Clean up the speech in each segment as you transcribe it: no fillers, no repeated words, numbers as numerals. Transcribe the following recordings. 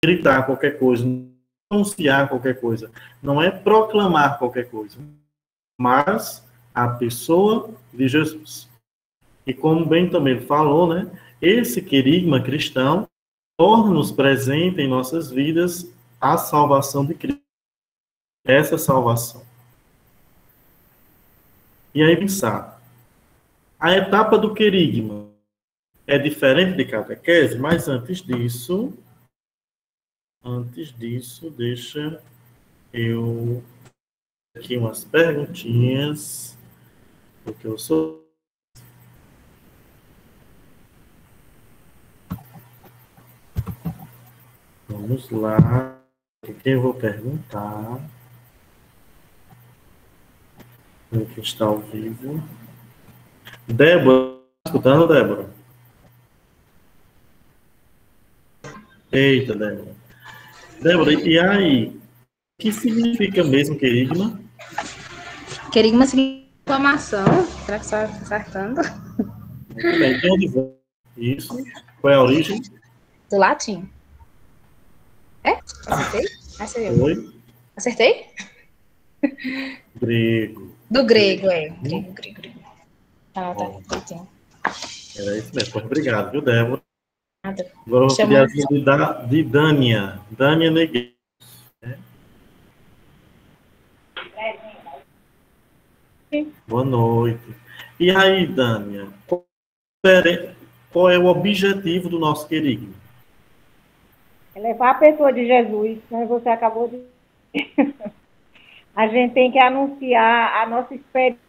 gritar qualquer coisa, não anunciar qualquer coisa, não é proclamar qualquer coisa, mas a pessoa de Jesus. E como bem também falou, né, esse querigma cristão torna-nos presente em nossas vidas a salvação de Cristo. Essa salvação. E aí pensar, a etapa do querigma é diferente de catequese, mas antes disso, deixa eu aqui umas perguntinhas, porque eu sou. Vamos lá. O que eu vou perguntar? Quem está ao vivo. Débora, tá escutando, Débora? Eita, Débora. Débora, e aí? O que significa mesmo querigma? Querigma significa inflamação. Será que está acertando? Muito bem. De onde vem isso? Qual é a origem? Do latim. É? Acertei? Acertei. Oi? Acertei? Grego. Do grego, é. Grego. Tá. Era isso mesmo. Pois obrigado, viu, Débora? Nada. Agora eu vou pedir a ajuda de Dânia. Dânia Negueiro. Boa noite. E aí, Dânia? Qual é o objetivo do nosso querigma? É levar a pessoa de Jesus, né? Você acabou de... A gente tem que anunciar a nossa experiência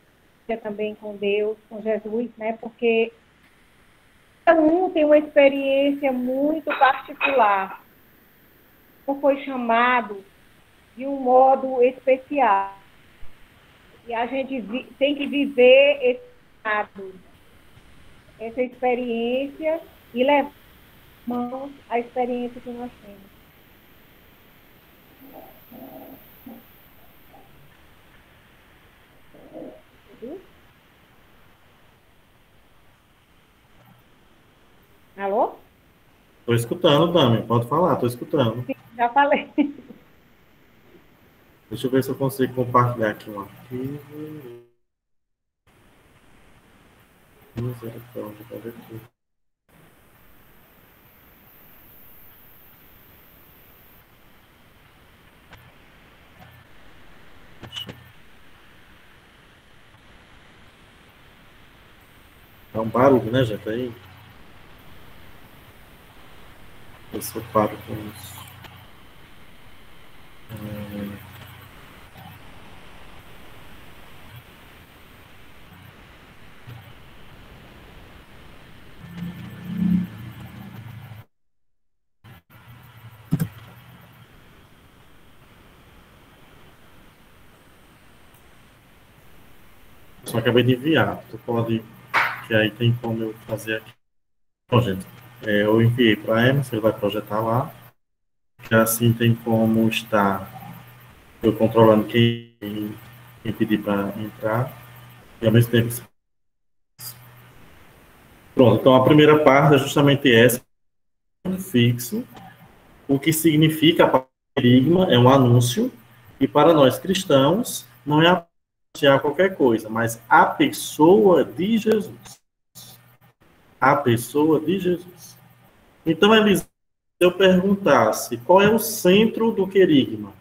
também com Deus, com Jesus, né? Porque cada um tem uma experiência muito particular. Ou foi chamado de um modo especial. E a gente tem que viver esse lado, essa experiência e levar a experiência que nós temos. Alô? Estou escutando, Dami. Pode falar, estou escutando. Sim, já falei. Deixa eu ver se eu consigo compartilhar aqui um arquivo. Misericórdia, cadê aqui? É um barulho, né, gente? Aí. Eu sou paro com isso. Só acabei de enviar. Tu pode. Que aí tem como eu fazer aqui. Bom, gente, eu enviei para a Emerson, ele vai projetar lá. Que assim tem como estar eu controlando quem pedir para entrar. E ao mesmo tempo. Pronto, então a primeira parte é justamente essa. Fixo. O que significa a querigma é um anúncio. E para nós cristãos, não é anunciar qualquer coisa, mas a pessoa de Jesus. A pessoa de Jesus. Então, Elisângela, se eu perguntasse qual é o centro do querigma,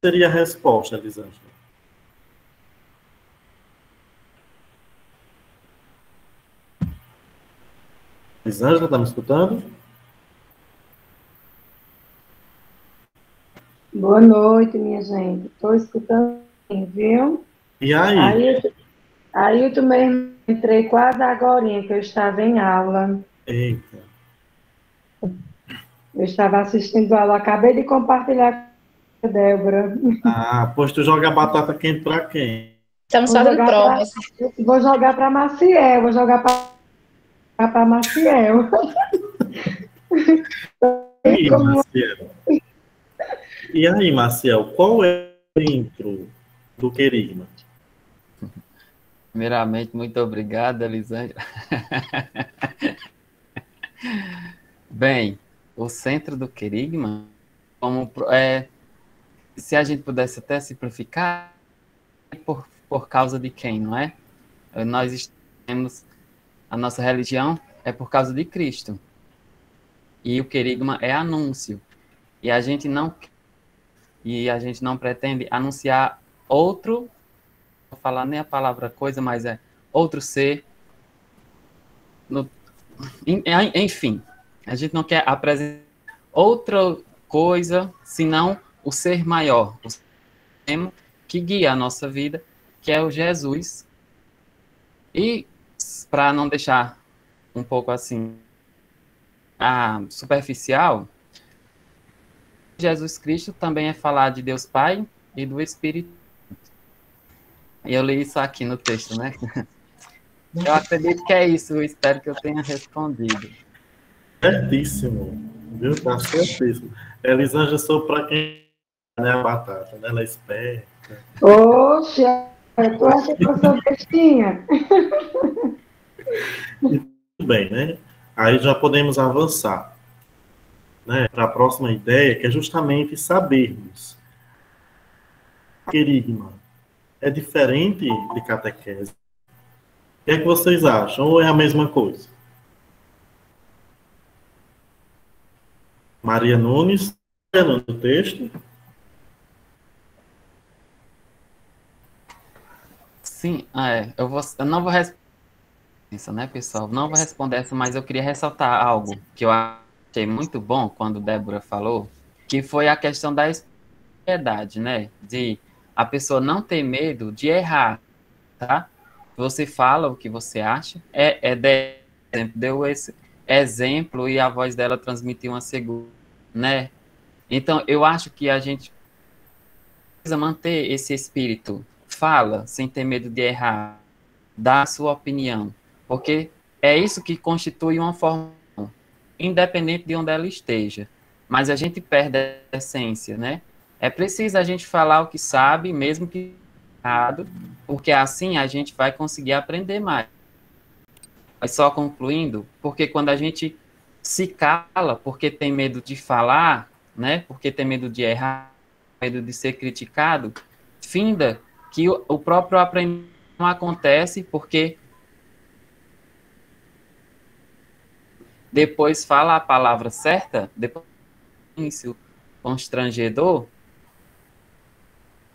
seria a resposta, Elisângela? Elisângela, está me escutando? Boa noite, minha gente. Estou escutando, viu? E aí? Aí eu também entrei quase agora que eu estava em aula. Eita. Eu estava assistindo a aula, acabei de compartilhar com a Débora. Ah, pois tu joga batata quente para quem? Estamos fazendo provas. Vou jogar para Maciel, vou jogar para Maciel. E, Maciel? E aí, Maciel, qual é o centro do querigma? Primeiramente, muito obrigado, Elisângela. Bem, o centro do querigma como se a gente pudesse até simplificar, por causa de quem, não é? Nós temos a nossa religião é por causa de Cristo. E o querigma é anúncio. E a gente não pretende anunciar outro, não vou falar nem a palavra coisa, mas é outro ser. Enfim, a gente não quer apresentar outra coisa, senão o ser maior, o ser que guia a nossa vida, que é o Jesus. E para não deixar um pouco assim superficial, Jesus Cristo também é falar de Deus Pai e do Espírito. E eu li isso aqui no texto, né? Eu acredito que é isso, eu espero que eu tenha respondido. Certíssimo, viu? Tá certíssimo. Elisângela sou para quem é a batata, né? Ela é esperta. Oxe, tu acha que eu sou bestinha? Tudo bem, né? Aí já podemos avançar, né, para a próxima ideia, que é justamente sabermos. Querigma é diferente de catequese? O que é que vocês acham? Ou é a mesma coisa? Maria Nunes, no texto. Sim, eu não vou responder isso, né, pessoal? Não vou responder essa, mas eu queria ressaltar algo que eu achei muito bom quando Débora falou, que foi a questão da piedade, né? De a pessoa não ter medo de errar, tá? Você fala o que você acha, deu esse exemplo e a voz dela transmitiu uma segunda, né? Então, eu acho que a gente precisa manter esse espírito. Fala, sem ter medo de errar, dá a sua opinião, porque é isso que constitui uma forma, independente de onde ela esteja. Mas a gente perde a essência, né? É preciso a gente falar o que sabe, mesmo que errado, porque assim a gente vai conseguir aprender mais. Mas só concluindo, porque quando a gente se cala porque tem medo de falar, né? Porque tem medo de errar, medo de ser criticado, finda que o próprio aprendizado não acontece porque depois fala a palavra certa, depois do início constrangedor,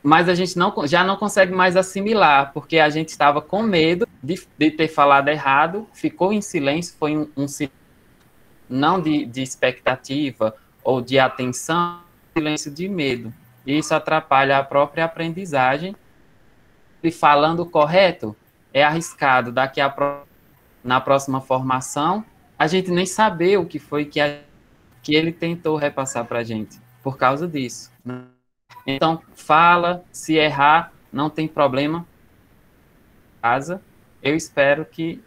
mas a gente já não consegue mais assimilar, porque a gente estava com medo de ter falado errado, ficou em silêncio, foi um silêncio não de expectativa ou de atenção, silêncio de medo. E isso atrapalha a própria aprendizagem. E falando correto, é arriscado na próxima formação, a gente nem saber o que foi que ele tentou repassar para a gente, por causa disso, né? Então, fala, se errar, não tem problema. Casa, eu espero que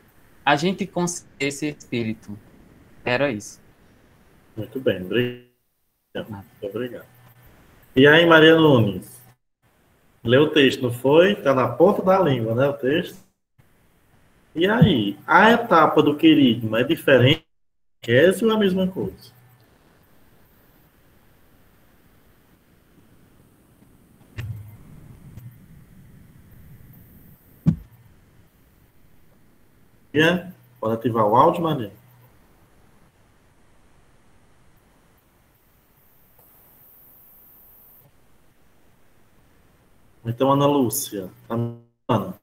a gente consiga esse espírito. Era isso. Muito bem, obrigado. Obrigado. E aí, Maria Nunes? Leu o texto, não foi? Está na ponta da língua, né, o texto? E aí, a etapa do querigma é diferente da catequese ou é a mesma coisa? Pode ativar o áudio, Maria? Então, Ana Lúcia. Ana.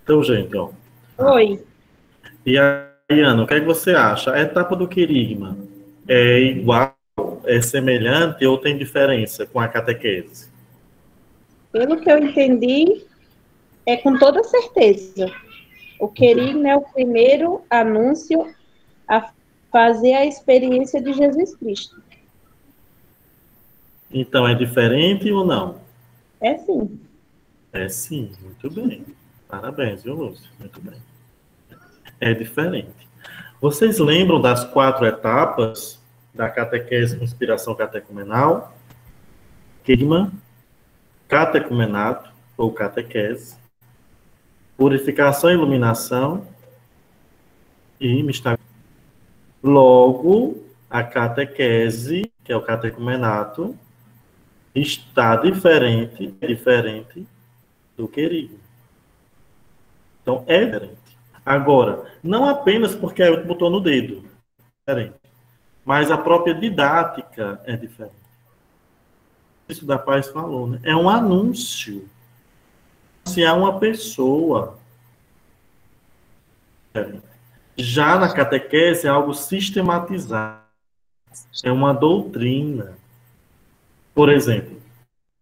Então, gente, ó. Oi. E aí, Ana, o que é que você acha? A etapa do querigma é igual, é semelhante ou tem diferença com a catequese? Pelo que eu entendi, é com toda certeza. O querigma é o primeiro anúncio a fazer a experiência de Jesus Cristo. Então, é diferente ou não? É sim. É sim, muito bem. Parabéns, viu, Lúcio? Muito bem. É diferente. Vocês lembram das 4 etapas da catequese com inspiração catecumenal? Querigma, catecumenato ou catequese, purificação e iluminação e mistério. Logo, a catequese, que é o catecumenato, está diferente do querigma. Então, é diferente. Agora, não apenas porque a Ailton botou no dedo, é diferente, mas a própria didática é diferente. Isso da Paz falou, né? É um anúncio. Se há uma pessoa. Já na catequese é algo sistematizado. É uma doutrina. Por exemplo,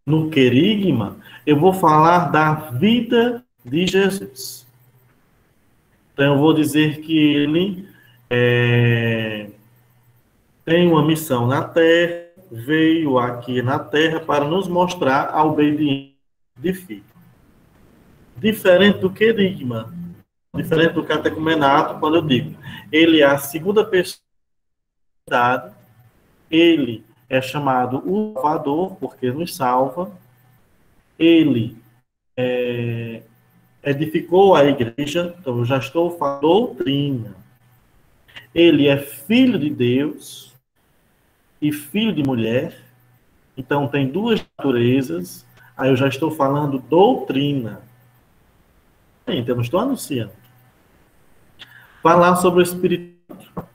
no querigma, eu vou falar da vida de Jesus. Então, eu vou dizer que ele tem uma missão na Terra, veio aqui na Terra para nos mostrar a obediência de filho. Diferente do querigma, diferente do catecumenato, quando eu digo, ele é a segunda pessoa da Trindade, ele é chamado o Salvador, porque nos salva, ele edificou a igreja, então eu já estou falando doutrina. Ele é filho de Deus e filho de mulher, então tem duas naturezas, aí eu já estou falando doutrina. Então eu não estou anunciando. Falar sobre o Espírito Santo.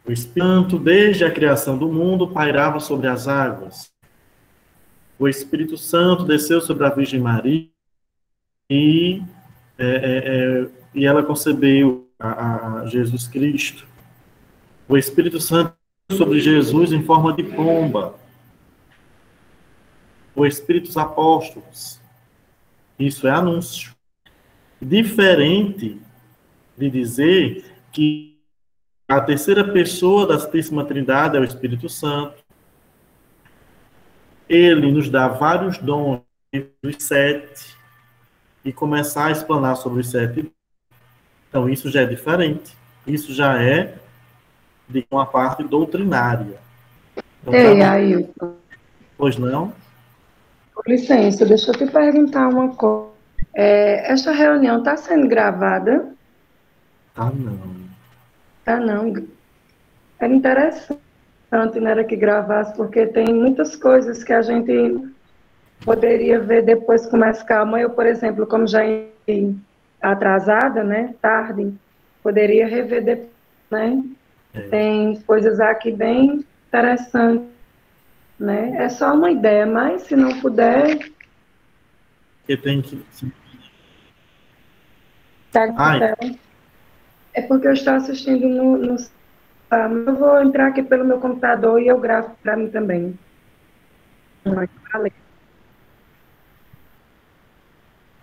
O Espírito Santo, desde a criação do mundo, pairava sobre as águas. O Espírito Santo desceu sobre a Virgem Maria e ela concebeu a Jesus Cristo. O Espírito Santo sobre Jesus em forma de pomba. O Espírito dos Apóstolos. Isso é anúncio. Diferente de dizer que a terceira pessoa da Santíssima Trindade é o Espírito Santo. Ele nos dá vários dons dos 7 e começar a explanar sobre os 7. Então, isso já é diferente. Isso já é de uma parte doutrinária. Então, Ei, Ailton. Pois não? Com licença, deixa eu te perguntar uma coisa. Esta reunião está sendo gravada? Ah, não. Ah, não. Era interessante, né, era que gravasse, porque tem muitas coisas que a gente poderia ver depois com mais calma. Eu, por exemplo, como já entrei atrasada, né, tarde, poderia rever depois, né? Tem coisas aqui bem interessantes, né? É só uma ideia, mas se não puder... Porque tem que... Tá na tela. É porque eu estou assistindo no... eu vou entrar aqui pelo meu computador e eu gravo para mim também.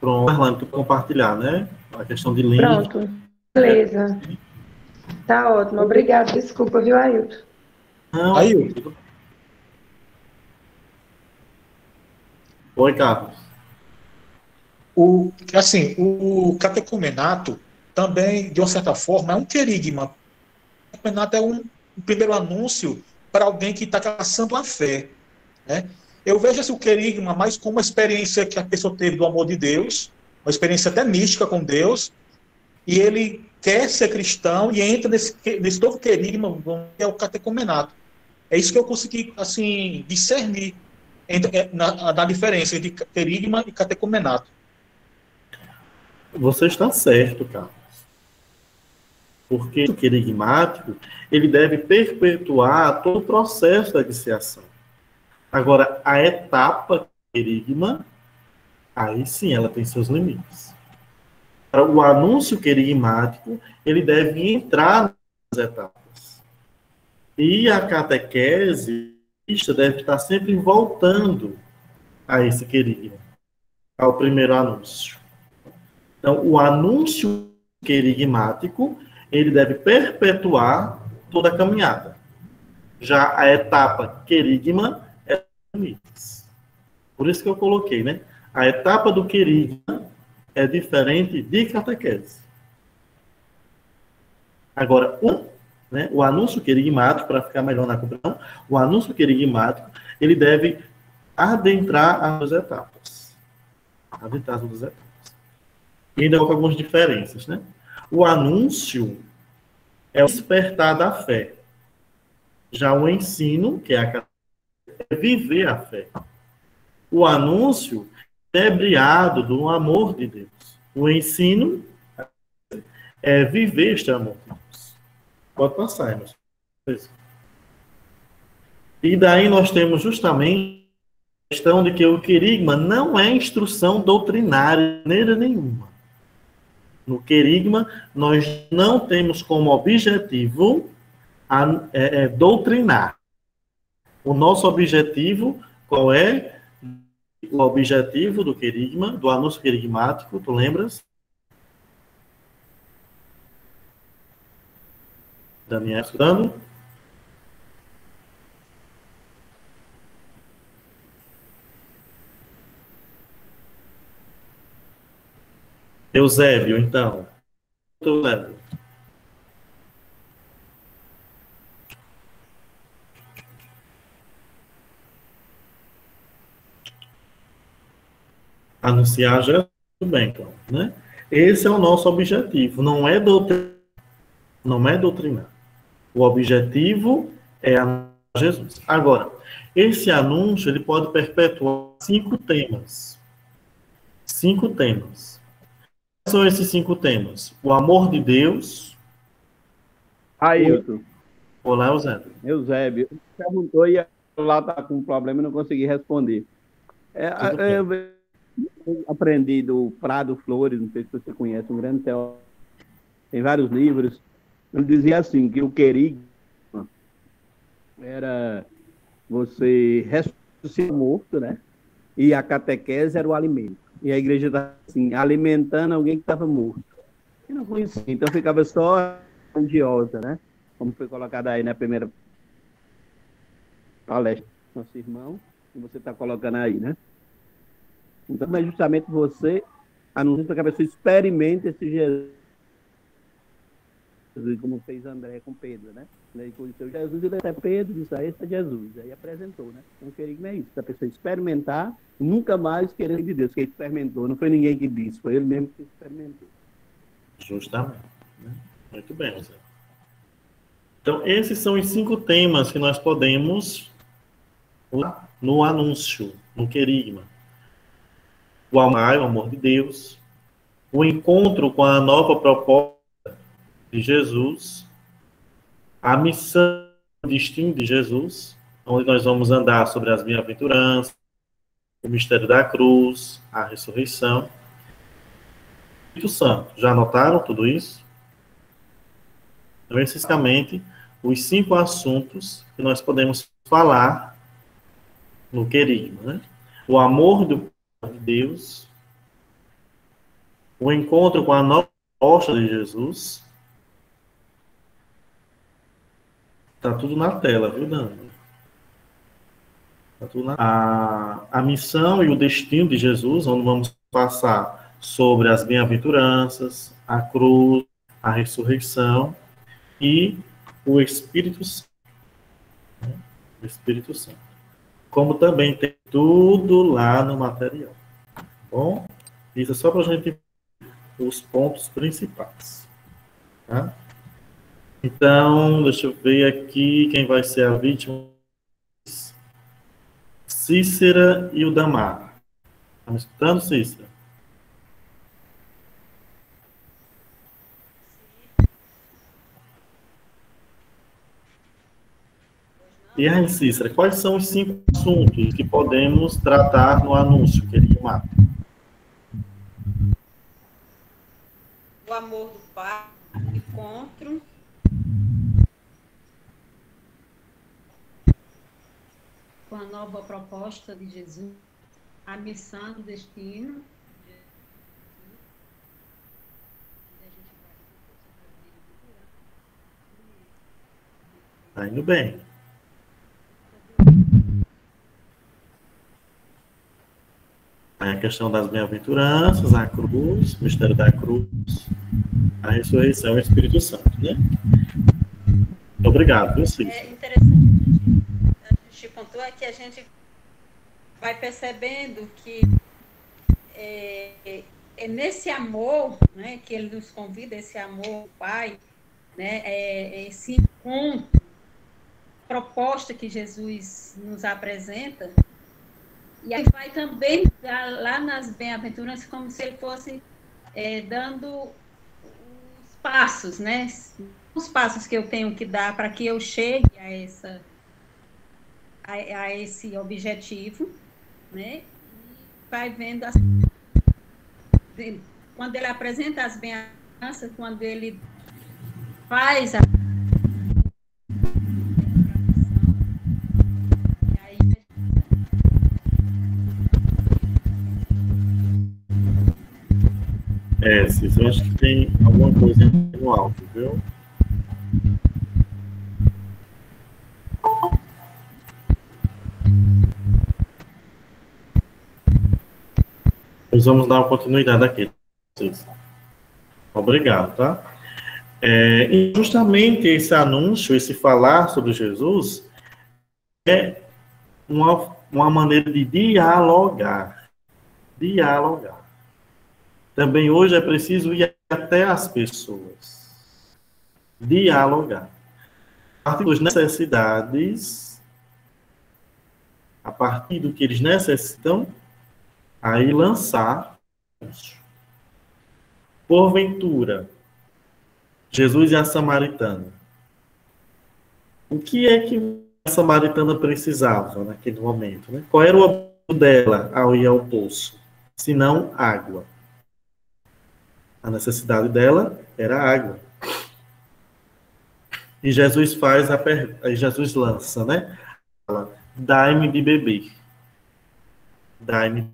Pronto, Arlane, tu compartilhar, né? A questão de link. Pronto, beleza. Tá ótimo, obrigado. Desculpa, viu, Ailton? Não, Ailton. Oi, Carlos. O catecumenato também, de uma certa forma, é um querigma. O catecumenato é um primeiro anúncio para alguém que está caçando a fé, né? Eu vejo esse querigma mais como uma experiência que a pessoa teve do amor de Deus, uma experiência até mística com Deus, e ele quer ser cristão e entra nesse novo querigma, que é o catecumenato. É isso que eu consegui, assim, discernir na diferença entre querigma e catecumenato. Você está certo, Carlos. Porque o querigmático, ele deve perpetuar todo o processo da iniciação. Agora, a etapa querigma, aí sim ela tem seus limites. O anúncio querigmático, ele deve entrar nas etapas. E a catequese deve estar sempre voltando a esse querigma, ao primeiro anúncio. Então, o anúncio querigmático, ele deve perpetuar toda a caminhada. Já a etapa querigma é limites. Por isso que eu coloquei, né? A etapa do querigma é diferente de catequese. Agora, o anúncio querigmático, para ficar melhor na compreensão, o anúncio querigmático, ele deve adentrar as etapas. adentrar todas as etapas. E ainda com algumas diferenças, né? O anúncio é o despertar da fé. Já o ensino, que é viver a fé. O anúncio é ebriado do amor de Deus. O ensino é viver este amor de Deus. Pode passar, irmãos. E daí nós temos justamente a questão de que o querigma não é instrução doutrinária de maneira nenhuma. No querigma, nós não temos como objetivo doutrinar. O nosso objetivo, qual é? O objetivo do querigma, do anúncio querigmático, tu lembras? Daniel, escutando? Eusébio, então. Eusébio. Anunciar já tudo bem, então, né? Esse é o nosso objetivo, não é doutrinar. O objetivo é anunciar Jesus. Agora, esse anúncio ele pode perpetuar 5 temas. 5 temas. Quais são esses 5 temas? O amor de Deus. Ailton. Olá, Eusébio. Eusébio. Perguntou e lá está com um problema e não consegui responder. Eu aprendi do Prado Flores, não sei se você conhece, um grande teólogo, tem vários livros. Ele dizia assim, que o querigma era você ressuscitar morto, né? E a catequese era o alimento. E a igreja estava assim, alimentando alguém que estava morto. E não conhecia, então ficava só religiosa, né? Como foi colocado aí na primeira palestra do nosso irmão, que você está colocando aí, né? Então, é justamente você anunciando para que a pessoa experimente esse Jesus, como fez André com Pedro, né? Ele conheceu Jesus, ele é Pedro, disse, esse é Jesus. Aí apresentou, né? Então, o querigma é isso, a pessoa experimentar e nunca mais querer de Deus, que ele experimentou. Não foi ninguém que disse, foi ele mesmo que experimentou. Justamente. Né? Muito bem, José. Então, esses são os 5 temas que nós podemos no anúncio, no querigma. O amor de Deus, o encontro com a nova proposta de Jesus, a missão, o destino de Jesus, onde nós vamos andar sobre as bem-aventuranças, o mistério da cruz, a ressurreição. Espírito Santo, já anotaram tudo isso? Então, especificamente, os 5 assuntos que nós podemos falar no querigma, né? O amor de Deus, o encontro com a nova proposta de Jesus. Tá tudo na tela, viu, Dani? Tá tudo a missão e o destino de Jesus, onde vamos passar sobre as bem-aventuranças, a cruz, a ressurreição e o Espírito Santo. O Espírito Santo. Como também tem tudo lá no material. Tá bom? Isso é só para a gente ver os pontos principais. Tá? Então, deixa eu ver aqui quem vai ser a vítima. Cícera e o Damar. Está me escutando, Cícera? E aí, Cícera, quais são os 5 assuntos que podemos tratar no anúncio, querigma? O amor do Pai, o encontro, com a nova proposta de Jesus, a missão do destino. Está indo bem. A questão das bem-aventuranças, a cruz, o mistério da cruz, a ressurreição e o Espírito Santo, né? Obrigado, viu, Cícero? É interessante a gente pontuar que a gente vai percebendo que é nesse amor, né, que ele nos convida, esse amor, Pai, né, esse encontro, proposta que Jesus nos apresenta, e aí vai também lá nas bem-aventuranças como se ele fosse dando os passos, né, os passos que eu tenho que dar para que eu chegue a esse objetivo, né, e vai vendo quando ele apresenta as bem-aventuranças, quando ele faz a Cícero, eu acho que tem alguma coisa no alto, viu? Nós vamos dar uma continuidade aqui. Obrigado, tá? E justamente esse anúncio, esse falar sobre Jesus, é uma maneira de dialogar. Dialogar. Também hoje é preciso ir até as pessoas. Dialogar. A partir das necessidades, a partir do que eles necessitam, aí lançar. Porventura, Jesus e a samaritana. O que é que a samaritana precisava naquele momento, né? Qual era o objetivo dela ao ir ao poço? Senão água. A necessidade dela era água. E Jesus faz a pergunta, Jesus lança, né? Fala, dai-me de beber. Dai-me.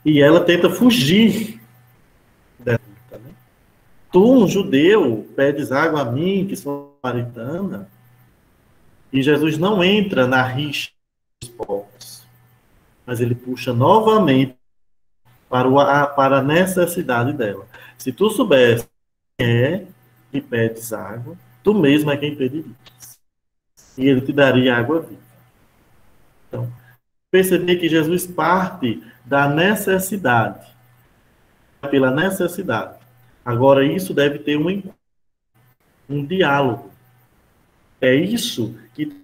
E ela tenta fugir dela. Né? Tu, um judeu, pedes água a mim, que sou samaritana. E Jesus não entra na rixa dos povos. Mas ele puxa novamente para a necessidade dela. Se tu soubesse quem e pedes água, tu mesmo é quem pedirias. E ele te daria água viva. Então, perceber que Jesus parte da necessidade. Pela necessidade. Agora, isso deve ter um diálogo. É isso que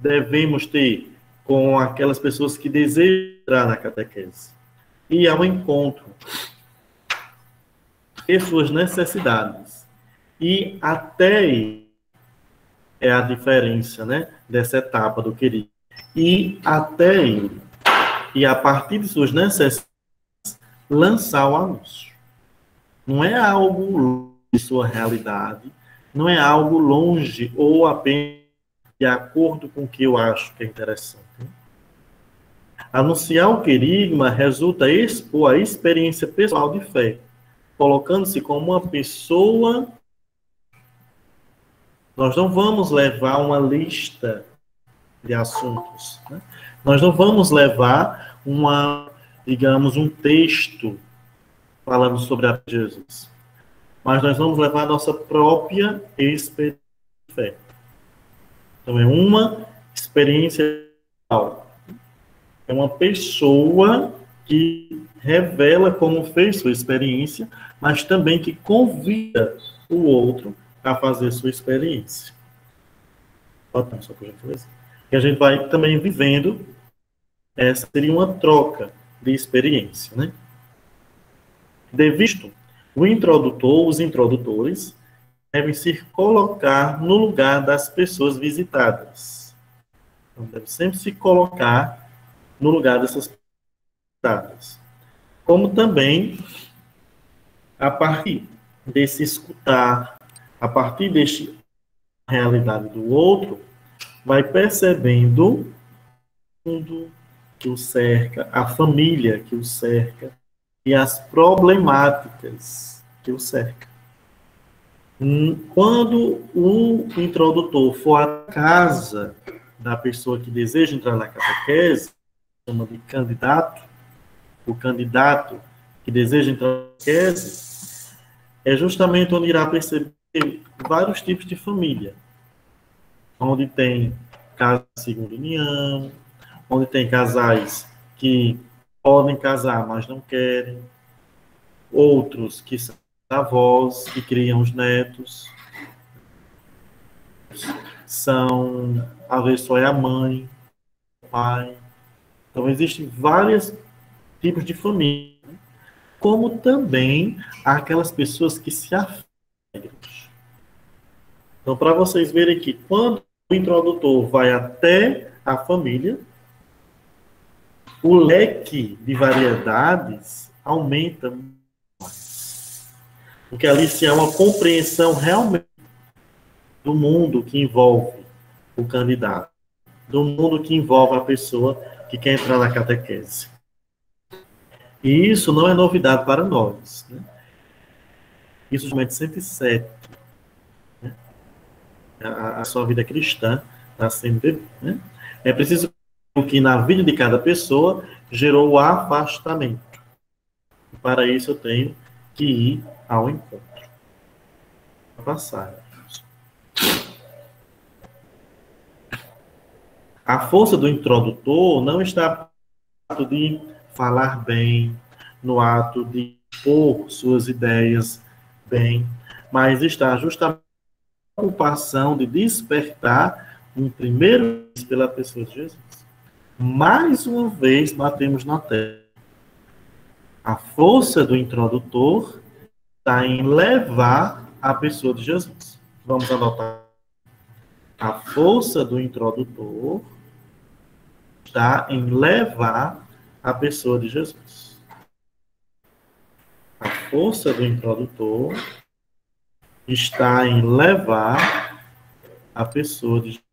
devemos ter com aquelas pessoas que desejam entrar na catequese. E ao encontro e suas necessidades. E até aí é a diferença, né, dessa etapa do querido. E até ele. E a partir de suas necessidades, lançar o anúncio. Não é algo longe de sua realidade, não é algo longe ou apenas de acordo com o que eu acho que é interessante. Anunciar o querigma resulta expor a experiência pessoal de fé, colocando-se como uma pessoa. Nós não vamos levar uma lista de assuntos. Né? Nós não vamos levar digamos, um texto falando sobre a Jesus. Mas nós vamos levar a nossa própria experiência de fé. Então, é uma experiência pessoal. É uma pessoa que revela como fez sua experiência, mas também que convida o outro a fazer sua experiência. Só por gentileza. E a gente vai também vivendo, essa seria uma troca de experiência, né? Devido o introdutor, os introdutores, devem se colocar no lugar das pessoas visitadas. Então, deve sempre se colocar no lugar dessas pessoas visitadas. Como também, a partir desse escutar, a partir desta realidade do outro, vai percebendo o mundo que o cerca, a família que o cerca e as problemáticas que o cerca. Quando o introdutor for à casa da pessoa que deseja entrar na catequese, chama de candidato, o candidato que deseja entrar na catequese, é justamente onde irá perceber vários tipos de família. Onde tem casa de segunda união, onde tem casais que podem casar, mas não querem. Outros que são avós, que criam os netos. São, às vezes, só é a mãe, o pai. Então, existem vários tipos de família, como também há aquelas pessoas que se afastam. Então, para vocês verem que quando o introdutor vai até a família, o leque de variedades aumenta mais. Porque ali se há uma compreensão realmente do mundo que envolve o candidato, do mundo que envolve a pessoa que quer entrar na catequese. E isso não é novidade para nós. Né? Isso justamente 107. Né? A sua vida cristã está sempre... Né? É preciso que na vida de cada pessoa gerou o afastamento. E para isso eu tenho que ir ao encontro. Passar. A força do introdutor não está no ato de falar bem, no ato de expor suas ideias bem, mas está justamente na preocupação de despertar um primeiro pela pessoa de Jesus. Mais uma vez batemos na tecla. A força do introdutor está em levar a pessoa de Jesus. Vamos anotar. A força do introdutor está em levar a pessoa de Jesus. A força do introdutor está em levar a pessoa de Jesus.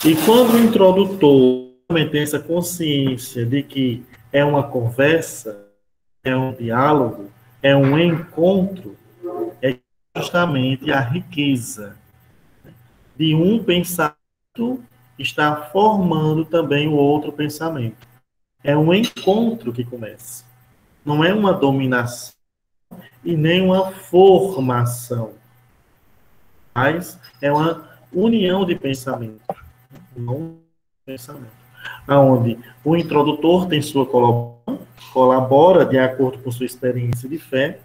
E quando o introdutor também tem essa consciência de que é uma conversa, é um diálogo, é um encontro, é justamente a riqueza de um pensamento estar formando também o outro pensamento. É um encontro que começa. Não é uma dominação e nem uma formação, mas é uma união de pensamento. Não pensamento. Onde o introdutor tem sua colaboração, colabora de acordo com sua experiência de fé,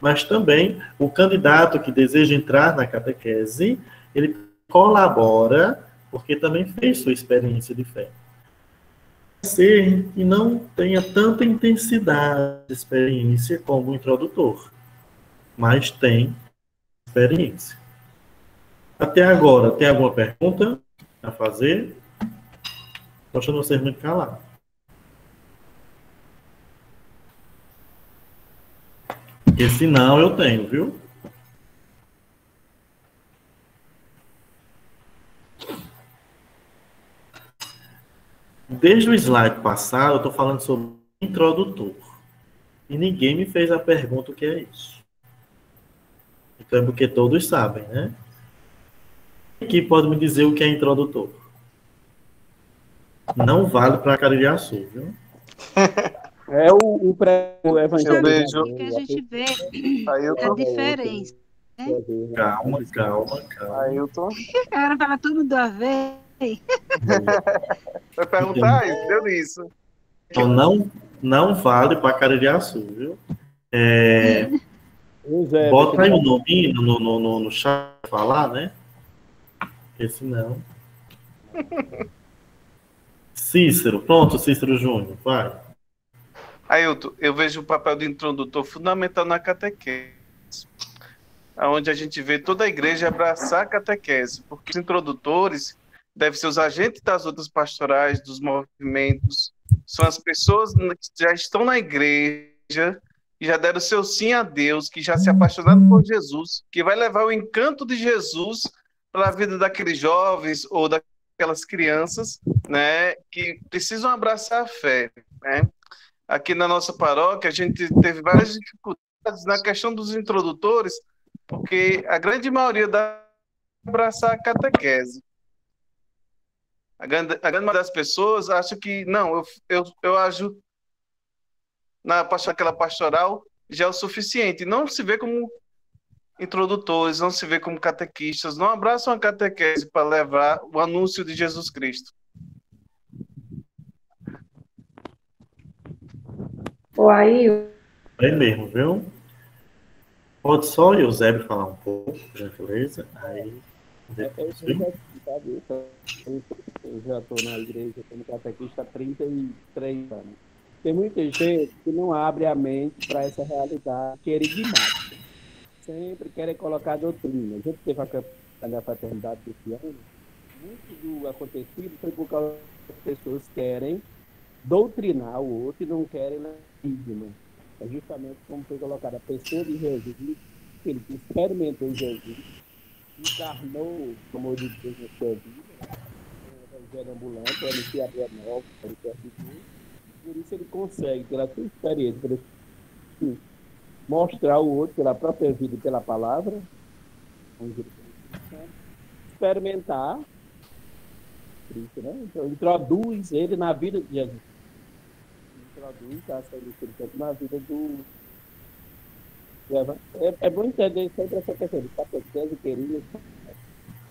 mas também o candidato que deseja entrar na catequese, ele colabora porque também fez sua experiência de fé. Ser que não tenha tanta intensidade de experiência como o introdutor, mas tem experiência. Até agora, tem alguma pergunta a fazer? Estou achando vocês muito calados. Porque senão eu tenho, viu? Desde o slide passado, eu estou falando sobre introdutor. E ninguém me fez a pergunta o que é isso. Então é porque todos sabem, né? Quem pode me dizer o que é introdutor? Não vale para Caririaçu, viu? É o pré-evangelho. O que a gente vê é a diferença. Né? Calma. Ailton. Cara, fala tudo de uma vez. Vai perguntar isso, deu nisso. Então não vale para Caririaçu, viu? Bota aí o nome no chat para falar, né? Porque senão... Cícero, pronto, Cícero Júnior, vai. Ailton, eu vejo o papel do introdutor fundamental na catequese, onde a gente vê toda a igreja abraçar a catequese, porque os introdutores devem ser os agentes das outras pastorais, dos movimentos, são as pessoas que já estão na igreja, que já deram seu sim a Deus, que já se apaixonaram por Jesus, que vai levar o encanto de Jesus para a vida daqueles jovens ou daquelas crianças, né, que precisam abraçar a fé, né? Aqui na nossa paróquia, a gente teve várias dificuldades na questão dos introdutores, porque a grande maioria dá abraçar a catequese. A grande maioria das pessoas acha que, não, eu ajo naquela pastoral já é o suficiente. Não se vê como introdutores, não se vê como catequistas, não abraçam a catequese para levar o anúncio de Jesus Cristo. Ou aí, É mesmo, viu? Pode só o Eusébio falar um pouco, por gentileza? Aí, depois, viu? Eu já estou na igreja como catequista há 33 anos. Tem muita gente que não abre a mente para essa realidade querigmática. Sempre querem colocar doutrina. A gente teve a campanha da fraternidade desse ano. Muito do acontecido foi por causa que as pessoas querem doutrinar o outro e não querem legítima. É justamente como foi colocado a pessoa de Jesus, ele que experimentou Jesus, encarnou, como eu disse, na sua vida, o evangelho ambulante, ele se abriu a nova, ele quer viver. Por isso ele consegue, pela sua experiência, mostrar o outro pela própria vida e pela palavra, experimentar Cristo, né? Então, introduz ele na vida de Jesus. Introduz a ação do Espírito Santo na vida do... É bom entender sempre essa questão de catequese e querigma.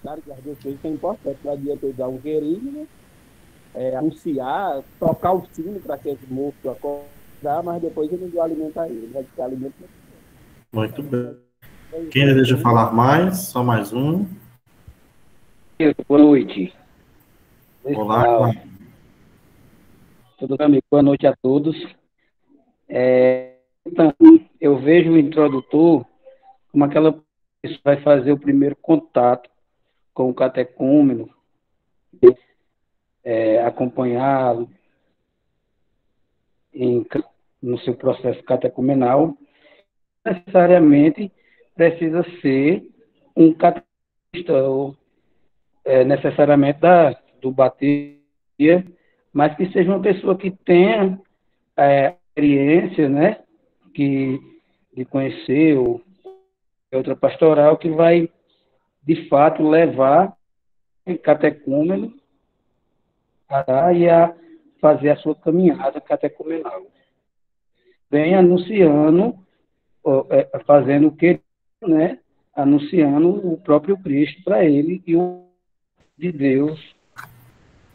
Claro que as duas coisas são importantes. Não adianta eu dar um querigma, anunciar, tocar o sino para que esse moço acordar, mas depois eu não vou alimentar ele. Vai ficar alimento. Muito bem. Quem deseja falar mais? Só mais um. Boa noite. Olá. Tudo bem, amigo? Boa noite a todos. Então, eu vejo o introdutor como aquela pessoa que vai fazer o primeiro contato com o catecúmeno, acompanhá-lo no seu processo catecumenal. Necessariamente precisa ser um catequista, ou necessariamente do batismo, mas que seja uma pessoa que tenha experiência, né, de conhecer outra pastoral, que vai, de fato, levar o catecúmeno a fazer a sua caminhada catecumenal. Vem anunciando, fazendo o que, né, anunciando o próprio Cristo para ele e o de Deus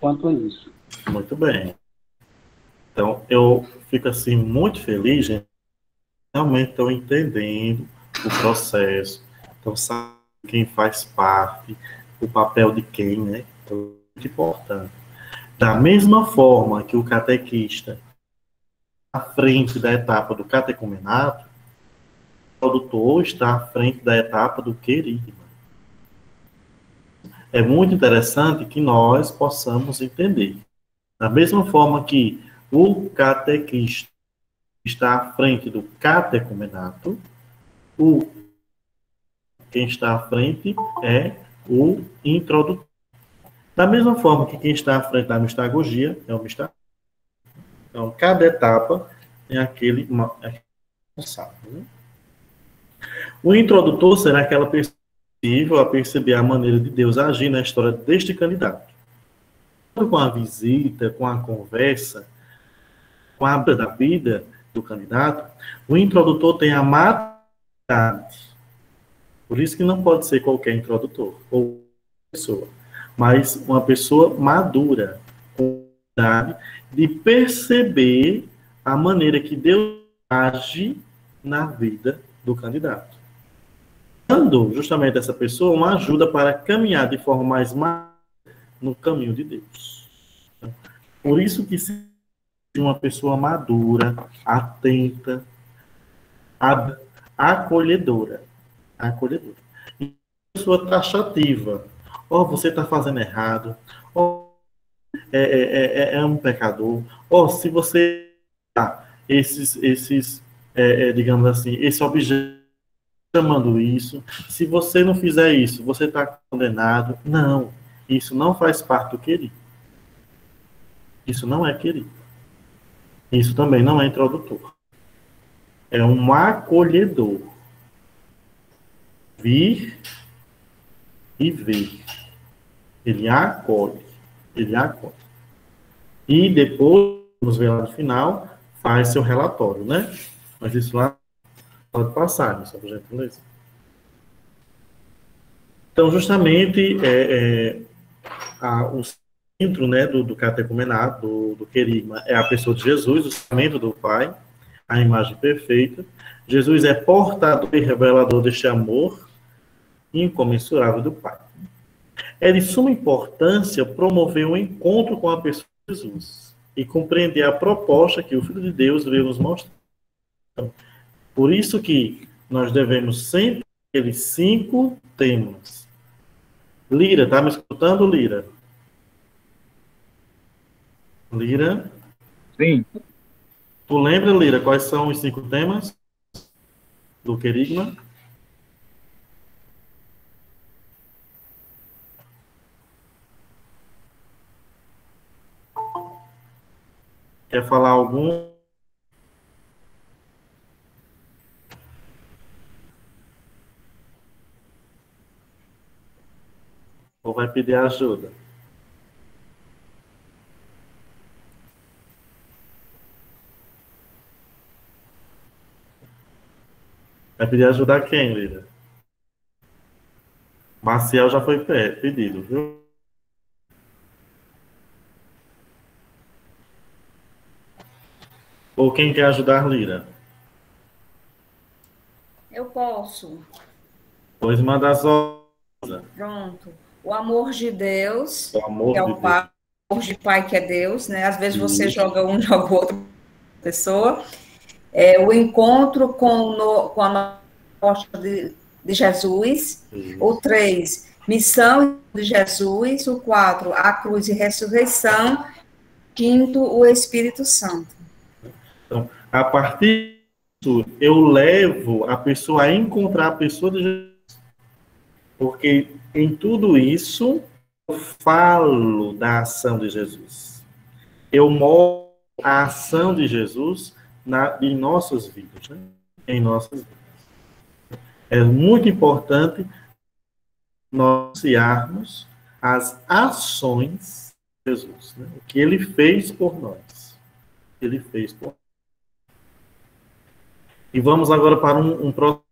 quanto a isso. Muito bem. Então, eu fico assim muito feliz, gente. Realmente estou entendendo o processo. Então, sabe quem faz parte, o papel de quem, né? Então, é muito importante. Da mesma forma que o catequista, à frente da etapa do catecumenato, o produtor está à frente da etapa do querigma. É muito interessante que nós possamos entender. Da mesma forma que o catequista está à frente do catecumenato, quem está à frente é o introdutor. Da mesma forma que quem está à frente da mistagogia é o mistagogia. Então, cada etapa tem aquele responsável. Né? O introdutor será aquela pessoa possível a perceber a maneira de Deus agir na história deste candidato. Com a visita, com a conversa, com a da vida do candidato, o introdutor tem a maturidade. Por isso que não pode ser qualquer introdutor ou pessoa, mas uma pessoa madura, com a maturidade de perceber a maneira que Deus age na vida do candidato. Dando justamente essa pessoa uma ajuda para caminhar de forma mais no caminho de Deus. Por isso que se uma pessoa madura, atenta, acolhedora. E uma pessoa taxativa. Você está fazendo errado. É um pecador. Se você digamos assim, esse objeto chamando isso, se você não fizer isso, você está condenado. Não, isso não faz parte do querido. Isso não é querido. Isso também não é introdutor. É um acolhedor. Vir e ver. Ele acolhe. E depois, vamos ver lá no final, faz seu relatório, né? Mas isso lá pode passar, só por gentileza. Então, justamente, o centro, né, do catecumenato, do querigma, é a pessoa de Jesus, o sacramento do Pai, a imagem perfeita. Jesus é portador e revelador deste amor incomensurável do Pai. É de suma importância promover um encontro com a pessoa de Jesus e compreender a proposta que o Filho de Deus veio nos mostrar. Por isso que nós devemos sempre aqueles 5 temas. Lira, tá me escutando, Lira? Lira? Sim. Tu lembra, Lira, quais são os 5 temas do querigma? Quer falar algum? Ou vai pedir ajuda? Vai pedir ajuda a quem, Lira? Marcial já foi pedido, viu? Ou quem quer ajudar Lira? Eu posso. Pois manda as ordens. Pronto. O amor de Deus, O amor que é de o Pai, o amor de Pai que é Deus, né? Às vezes você joga um, joga outro pessoa. O encontro com a proposta de Jesus. O 3, missão de Jesus. O 4, a cruz e ressurreição. 5, o Espírito Santo. Então, a partir disso, eu levo a pessoa a encontrar a pessoa de Jesus. Porque em tudo isso, eu falo da ação de Jesus. Eu mostro a ação de Jesus em nossas vidas, né? Em nossas vidas. É muito importante nós anunciarmos as ações de Jesus, né? O que ele fez por nós. Ele fez por nós. E vamos agora para um processo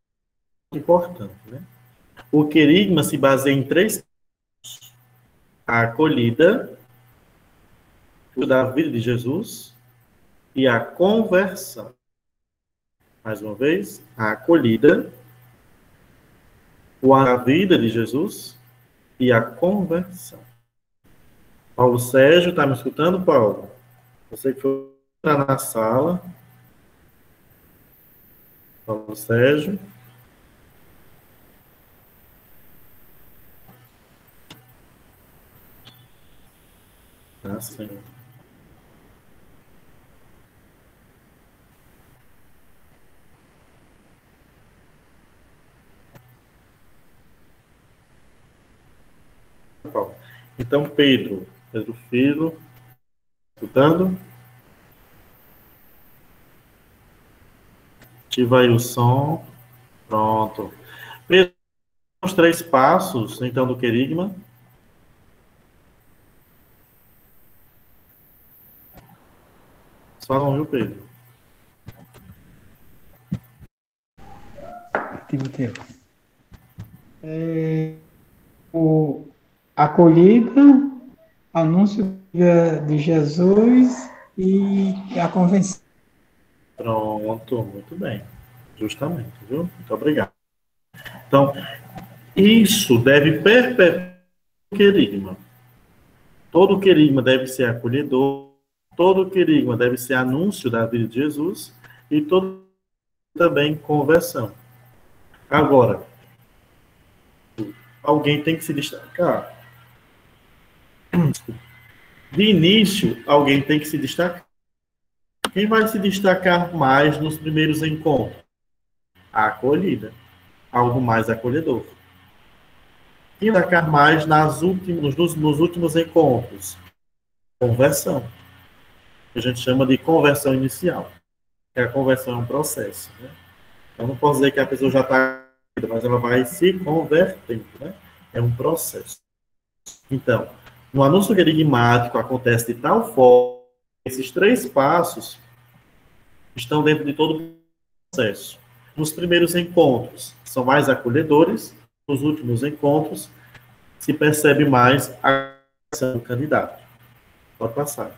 importante, né? O querigma se baseia em 3 pontos: a acolhida da vida de Jesus e a conversão. Mais uma vez, a acolhida, a vida de Jesus e a conversão. Paulo Sérgio, está me escutando, Paulo? Você que foi na sala. Paulo Sérgio. Sim. Então, Pedro Filho, escutando? Ativa aí o som. Pronto. Pedro, os 3 passos, então, do querigma. Só não viu, Pedro? Timoteu. Acolhida, anúncio de Jesus e a convenção. Pronto, muito bem. Justamente, viu? Muito obrigado. Então, isso deve perpetuar o querigma. Todo querigma deve ser acolhedor, todo querigma deve ser anúncio da vida de Jesus e todo também conversão. Agora, alguém tem que se destacar. De início, alguém tem que se destacar. Quem vai se destacar mais nos primeiros encontros? A acolhida. Algo mais acolhedor. Quem vai destacar mais nos últimos encontros? Conversão. A gente chama de conversão inicial. Que a conversão é um processo, né? Eu não posso dizer que a pessoa já está, mas ela vai se convertendo, né? É um processo. Então, no anúncio querigmático acontece de tal forma que esses 3 passos estão dentro de todo o processo. Nos primeiros encontros, são mais acolhedores, nos últimos encontros, se percebe mais a ação do candidato. Pode passar.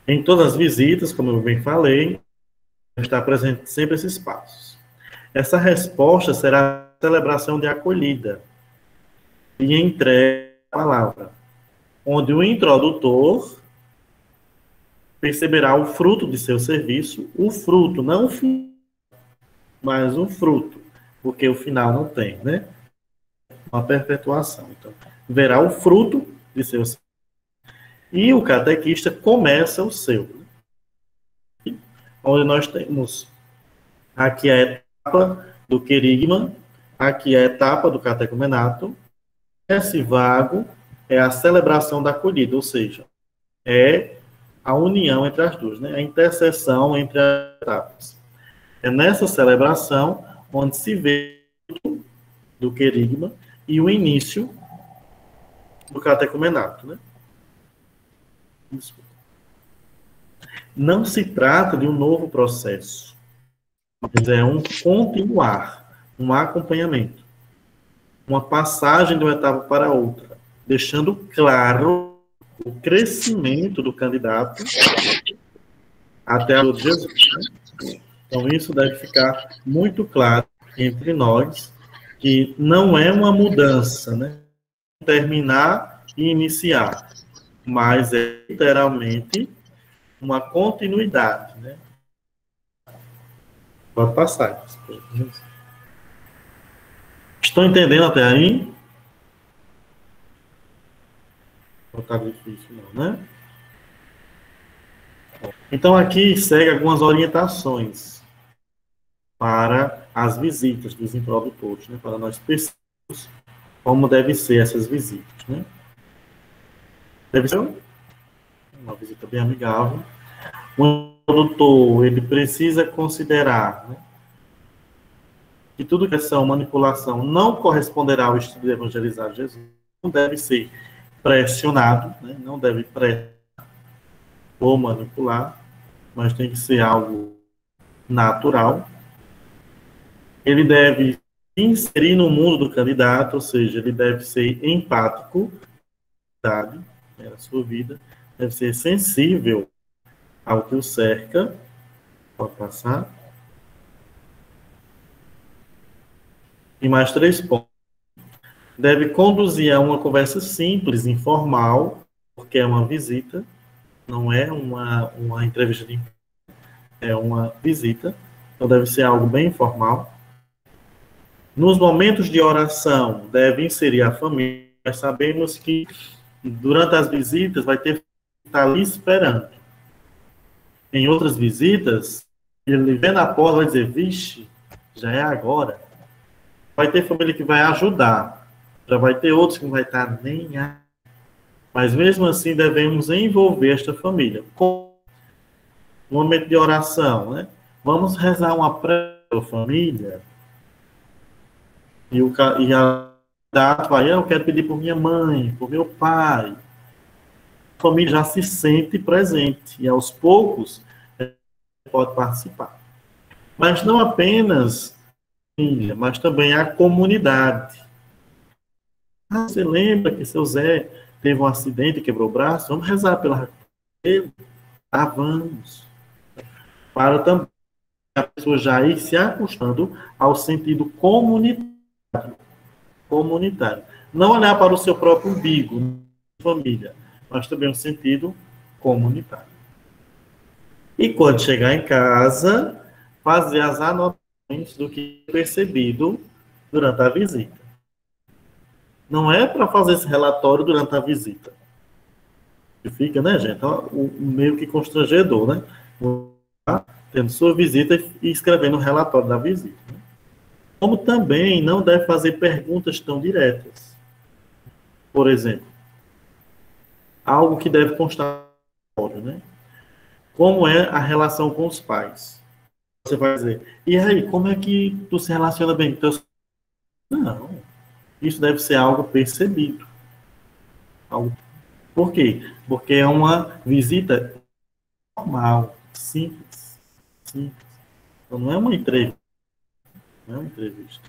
Em todas as visitas, como eu bem falei, está presente sempre esses passos. Essa resposta será a celebração de acolhida e entrega a palavra, onde o introdutor perceberá o fruto de seu serviço, o fruto, não o fim, mas o fruto, porque o final não tem, né? Uma perpetuação. Então, verá o fruto de seu serviço. E o catequista começa o seu, onde nós temos aqui a etapa do querigma, aqui a etapa do catecumenato. Esse vago é a celebração da acolhida, ou seja, é a união entre as duas, né? A interseção entre as etapas. É nessa celebração onde se vê do querigma e o início do catecumenato, né? Não se trata de um novo processo, mas é um continuar, um acompanhamento, uma passagem de uma etapa para outra, deixando claro o crescimento do candidato até a luz de Jesus. Né? Então, isso deve ficar muito claro entre nós, que não é uma mudança, né? Terminar e iniciar, mas é literalmente uma continuidade, né? Pode passar. Estão entendendo até aí? Não está difícil, não, né? Então, aqui segue algumas orientações para as visitas dos introdutores, né? Para nós percebermos como devem ser essas visitas, né? Deve ser uma visita bem amigável. O introdutor, ele precisa considerar, né, que tudo que é manipulação não corresponderá ao estilo de evangelizar Jesus. Não deve ser pressionado, né, não deve pressionar ou manipular, mas tem que ser algo natural. Ele deve inserir no mundo do candidato, ou seja, ele deve ser empático, na sua vida, deve ser sensível ao que o cerca. Pode passar. E mais 3 pontos. Deve conduzir a uma conversa simples, informal, porque é uma visita, não é uma entrevista de emprego, é uma visita, então deve ser algo bem informal. Nos momentos de oração, deve inserir a família. Nós sabemos que durante as visitas vai ter que estar ali esperando. Em outras visitas, ele vê na porta e vai dizer, vixe, já é agora. Vai ter família que vai ajudar. Já vai ter outros que não vai estar nem aí. Mas mesmo assim, devemos envolver esta família. Com um momento de oração, né? Vamos rezar uma prece para a família. E a data vai, eu quero pedir por minha mãe, por meu pai. A família já se sente presente. E aos poucos, pode participar. Mas não apenas a família, mas também a comunidade. Ah, você lembra que seu Zé teve um acidente e quebrou o braço? Vamos rezar pela dele? Ah, vamos. Para também a pessoa já ir se acostumando ao sentido comunitário. Não olhar para o seu próprio umbigo, família, mas também um sentido comunitário. E quando chegar em casa, fazer as anotações do que é percebido durante a visita. Não é para fazer esse relatório durante a visita. Que fica, né, gente? Meio que constrangedor, né? Tendo sua visita e escrevendo o relatório da visita. Né? Como também não deve fazer perguntas tão diretas. Por exemplo, algo que deve constar, né? Como é a relação com os pais? Você vai dizer, e aí, como é que tu se relaciona bem com teus... Não, isso deve ser algo percebido. Por quê? Porque é uma visita normal, simples. Simples. Então, não é uma entrevista. Não é uma entrevista.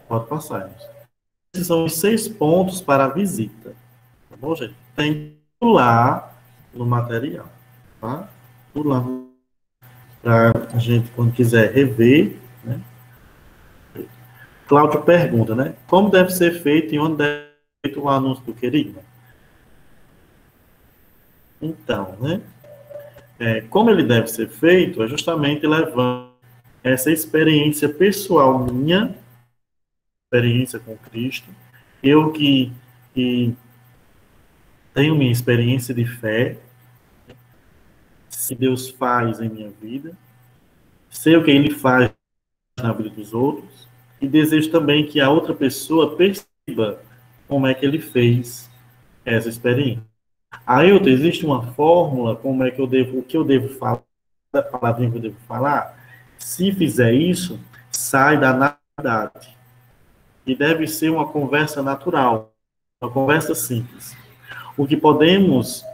Pode passar, gente. Esses são os 6 pontos para a visita. Tá bom, gente? Tem tudo lá no material. Tá? Tudo lá para a gente, quando quiser rever, né? Cláudio pergunta, né? Como deve ser feito e onde deve ser feito o anúncio do querigma? Então, né? Como ele deve ser feito é justamente levando essa experiência pessoal minha, experiência com Cristo, eu que tenho minha experiência de fé, se Deus faz em minha vida, sei o que Ele faz na vida dos outros, e desejo também que a outra pessoa perceba como é que Ele fez essa experiência. Ailton, existe uma fórmula, como é que o que eu devo falar, a palavrinha que eu devo falar? Se fizer isso, sai da naturalidade. E deve ser uma conversa natural, uma conversa simples. O que podemos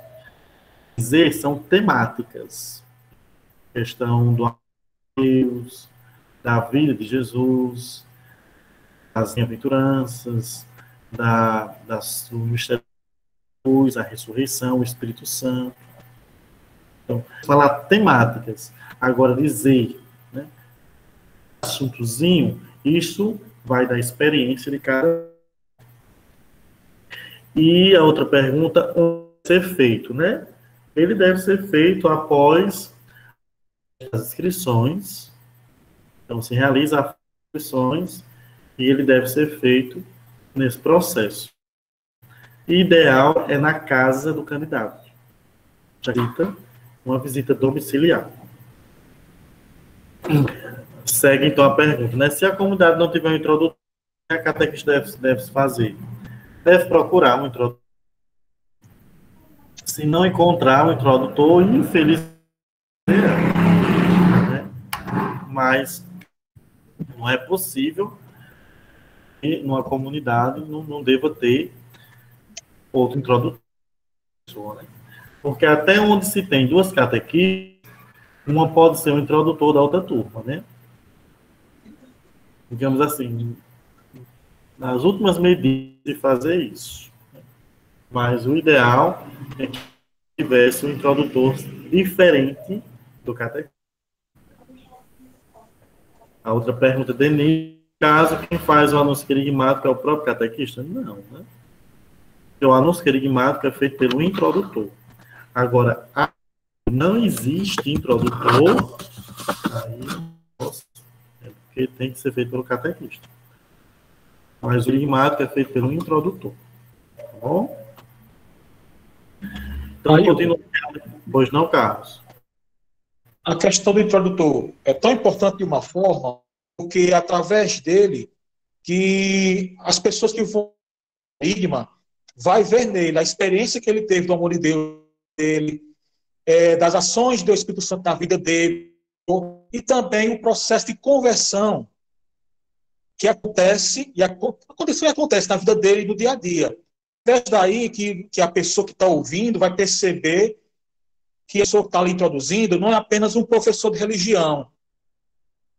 dizer são temáticas. Questão do Deus, da vida de Jesus, das bem-aventuranças, do mistério da luz, a ressurreição, o Espírito Santo. Então, falar temáticas. Agora, dizer, né, assuntozinho, isso vai da experiência de cada. E a outra pergunta, onde deve ser feito, né? Ele deve ser feito após as inscrições. Então, se realiza as inscrições e ele deve ser feito nesse processo. E ideal é na casa do candidato. Uma visita domiciliar. Segue, então, a pergunta, né? Se a comunidade não tiver um introdutor, a catequista deve fazer? Deve procurar um introdutor. Se não encontrar um introdutor, infelizmente, né? Mas não é possível que numa comunidade não deva ter outro introdutor. Né? Porque até onde se tem 2 catequistas, uma pode ser o introdutor da outra turma, né? Digamos assim, nas últimas medidas de fazer isso. Mas o ideal é que tivesse um introdutor diferente do catequista. A outra pergunta, Denise, caso quem faz o anúncio querigmático é o próprio catequista? Não, né? O anúncio querigmático é feito pelo introdutor. Agora, não existe introdutor, aí porque tem que ser feito pelo catequista. Mas o querigmático é feito pelo introdutor. Tá bom? Então, continua. Pois não, Carlos? A questão do introdutor é tão importante de uma forma, porque é através dele que as pessoas que vão ao querigma vai ver nele a experiência que ele teve do amor de Deus, dele, das ações do Espírito Santo na vida dele, e também o processo de conversão que acontece na vida dele no dia a dia. É daí que a pessoa que está ouvindo vai perceber que a pessoa que está ali introduzindo não é apenas um professor de religião,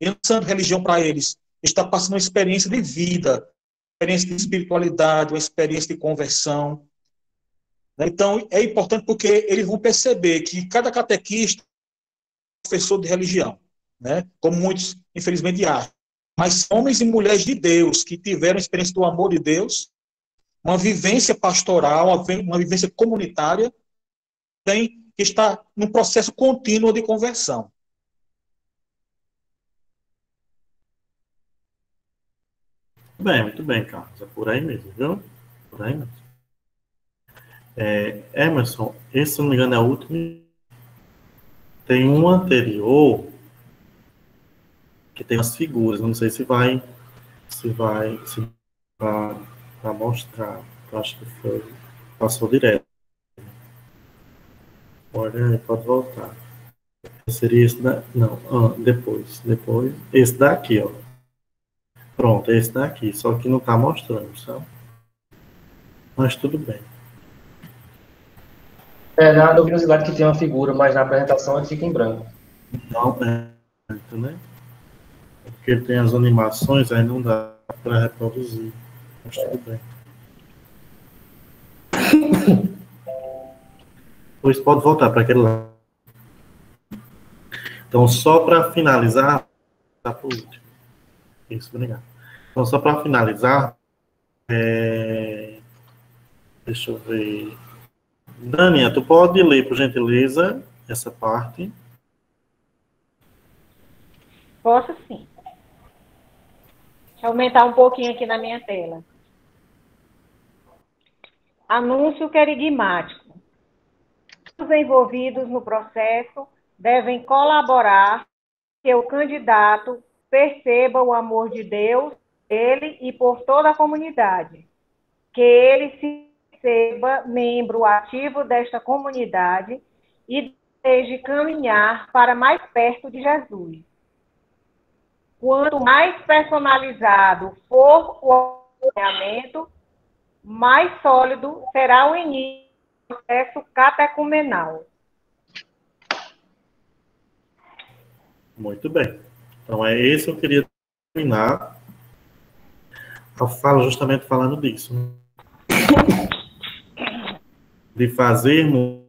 ensinando religião para eles. Ele está passando uma experiência de vida, uma experiência de espiritualidade, uma experiência de conversão. Então, é importante porque eles vão perceber que cada catequista é um professor de religião, né? Como muitos, infelizmente, acham. Mas homens e mulheres de Deus que tiveram a experiência do amor de Deus, uma vivência pastoral, uma vivência comunitária, que está num processo contínuo de conversão. Muito bem, Carlos. É por aí mesmo, viu? Por aí mesmo. Emerson, esse, se não me engano, é o último. Tem um anterior que tem as figuras. Não sei se vai mostrar. Eu acho que foi. Passou direto. Pode voltar. Seria esse depois. Esse daqui, ó. Pronto, esse daqui. Só que não está mostrando, sabe? Mas tudo bem. Na luminosidade que tem uma figura, mas na apresentação ele fica em branco. Não, né? Porque tem as animações, aí não dá para reproduzir. Mas tudo bem. Pois pode voltar para aquele lado. Então, só para finalizar, tá por último. Isso, obrigado. Então, só para finalizar, deixa eu ver. Dania, tu pode ler, por gentileza, essa parte? Posso sim. Deixa eu aumentar um pouquinho aqui na minha tela. Anúncio querigmático. Os envolvidos no processo devem colaborar que o candidato perceba o amor de Deus, ele e por toda a comunidade. Que ele se perceba membro ativo desta comunidade e deseje caminhar para mais perto de Jesus. Quanto mais personalizado for o acompanhamento, mais sólido será o início do processo catecumenal. Muito bem. Então, é isso que eu queria terminar. Eu falo justamente falando disso. De fazermos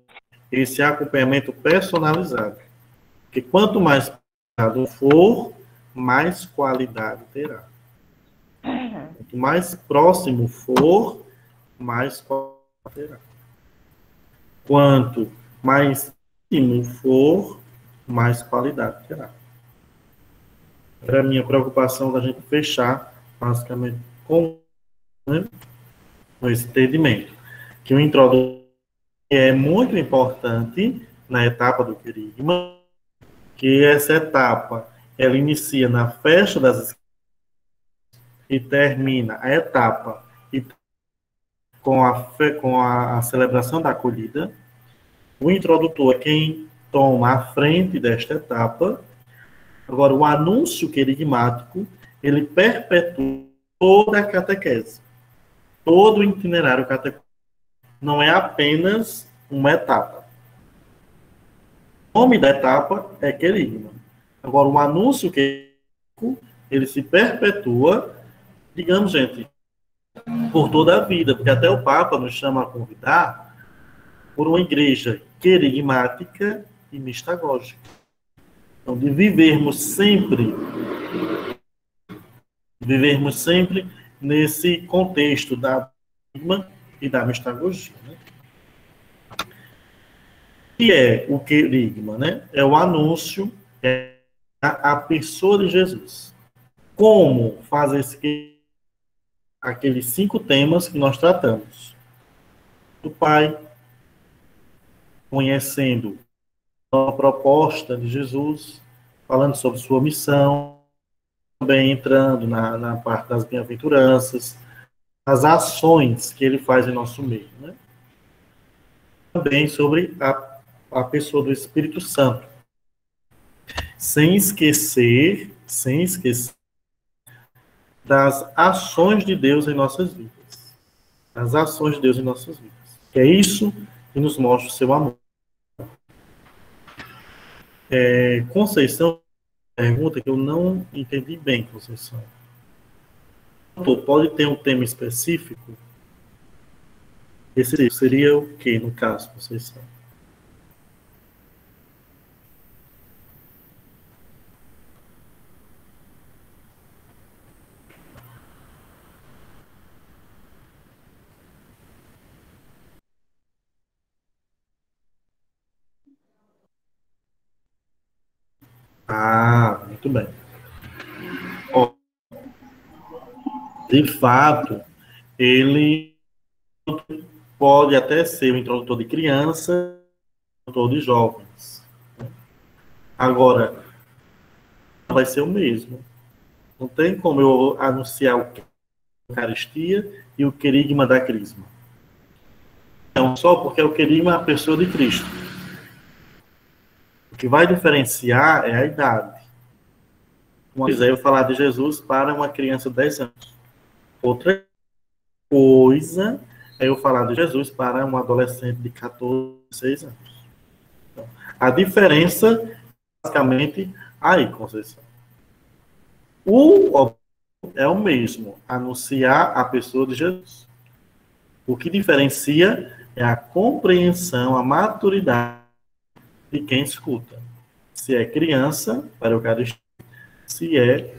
esse acompanhamento personalizado. Porque quanto mais personalizado for, mais qualidade terá. Quanto mais próximo for, mais qualidade terá. Quanto mais íntimo for, mais qualidade terá. Era a minha preocupação da gente fechar, basicamente, com esse entendimento. Que o introdutor é muito importante na etapa do querigma, que essa etapa ela inicia na festa das escrituras e termina a etapa com a celebração da acolhida. O introdutor é quem toma a frente desta etapa. Agora, o anúncio querigmático, ele perpetua toda a catequese, todo o itinerário catequético. Não é apenas uma etapa. O nome da etapa é querigma. Agora, o anúncio querigmático, ele se perpetua, digamos, gente, por toda a vida, porque até o Papa nos chama a convidar por uma igreja querigmática e mistagógica. Então, de vivermos sempre nesse contexto da querigma e da mistagogia. Né? Que é o querigma, né? É o anúncio, é a pessoa de Jesus. Como fazer aqueles 5 temas que nós tratamos? Do Pai, conhecendo a proposta de Jesus, falando sobre sua missão, também entrando na parte das bem-aventuranças, as ações que ele faz em nosso meio, né? Também sobre a pessoa do Espírito Santo, sem esquecer das ações de Deus em nossas vidas, as ações de Deus em nossas vidas, que é isso que nos mostra o seu amor. Conceição, pergunta que eu não entendi bem, Conceição. Pode ter um tema específico? Esse seria o que, no caso, Conceição? Ah, muito bem. De fato, ele pode até ser o introdutor de criança, o introdutor de jovens. Agora, vai ser o mesmo. Não tem como eu anunciar o Eucaristia e o querigma da Crisma. Não só porque o querigma é a pessoa de Cristo. O que vai diferenciar é a idade. Uma coisa é eu falar de Jesus para uma criança de 10 anos. Outra coisa é eu falar de Jesus para um adolescente de 14, 16 anos. Então, a diferença, basicamente, aí, Conceição. O objetivo é o mesmo, anunciar a pessoa de Jesus. O que diferencia é a compreensão, a maturidade de quem escuta. Se é criança, para o Eucaristia, se é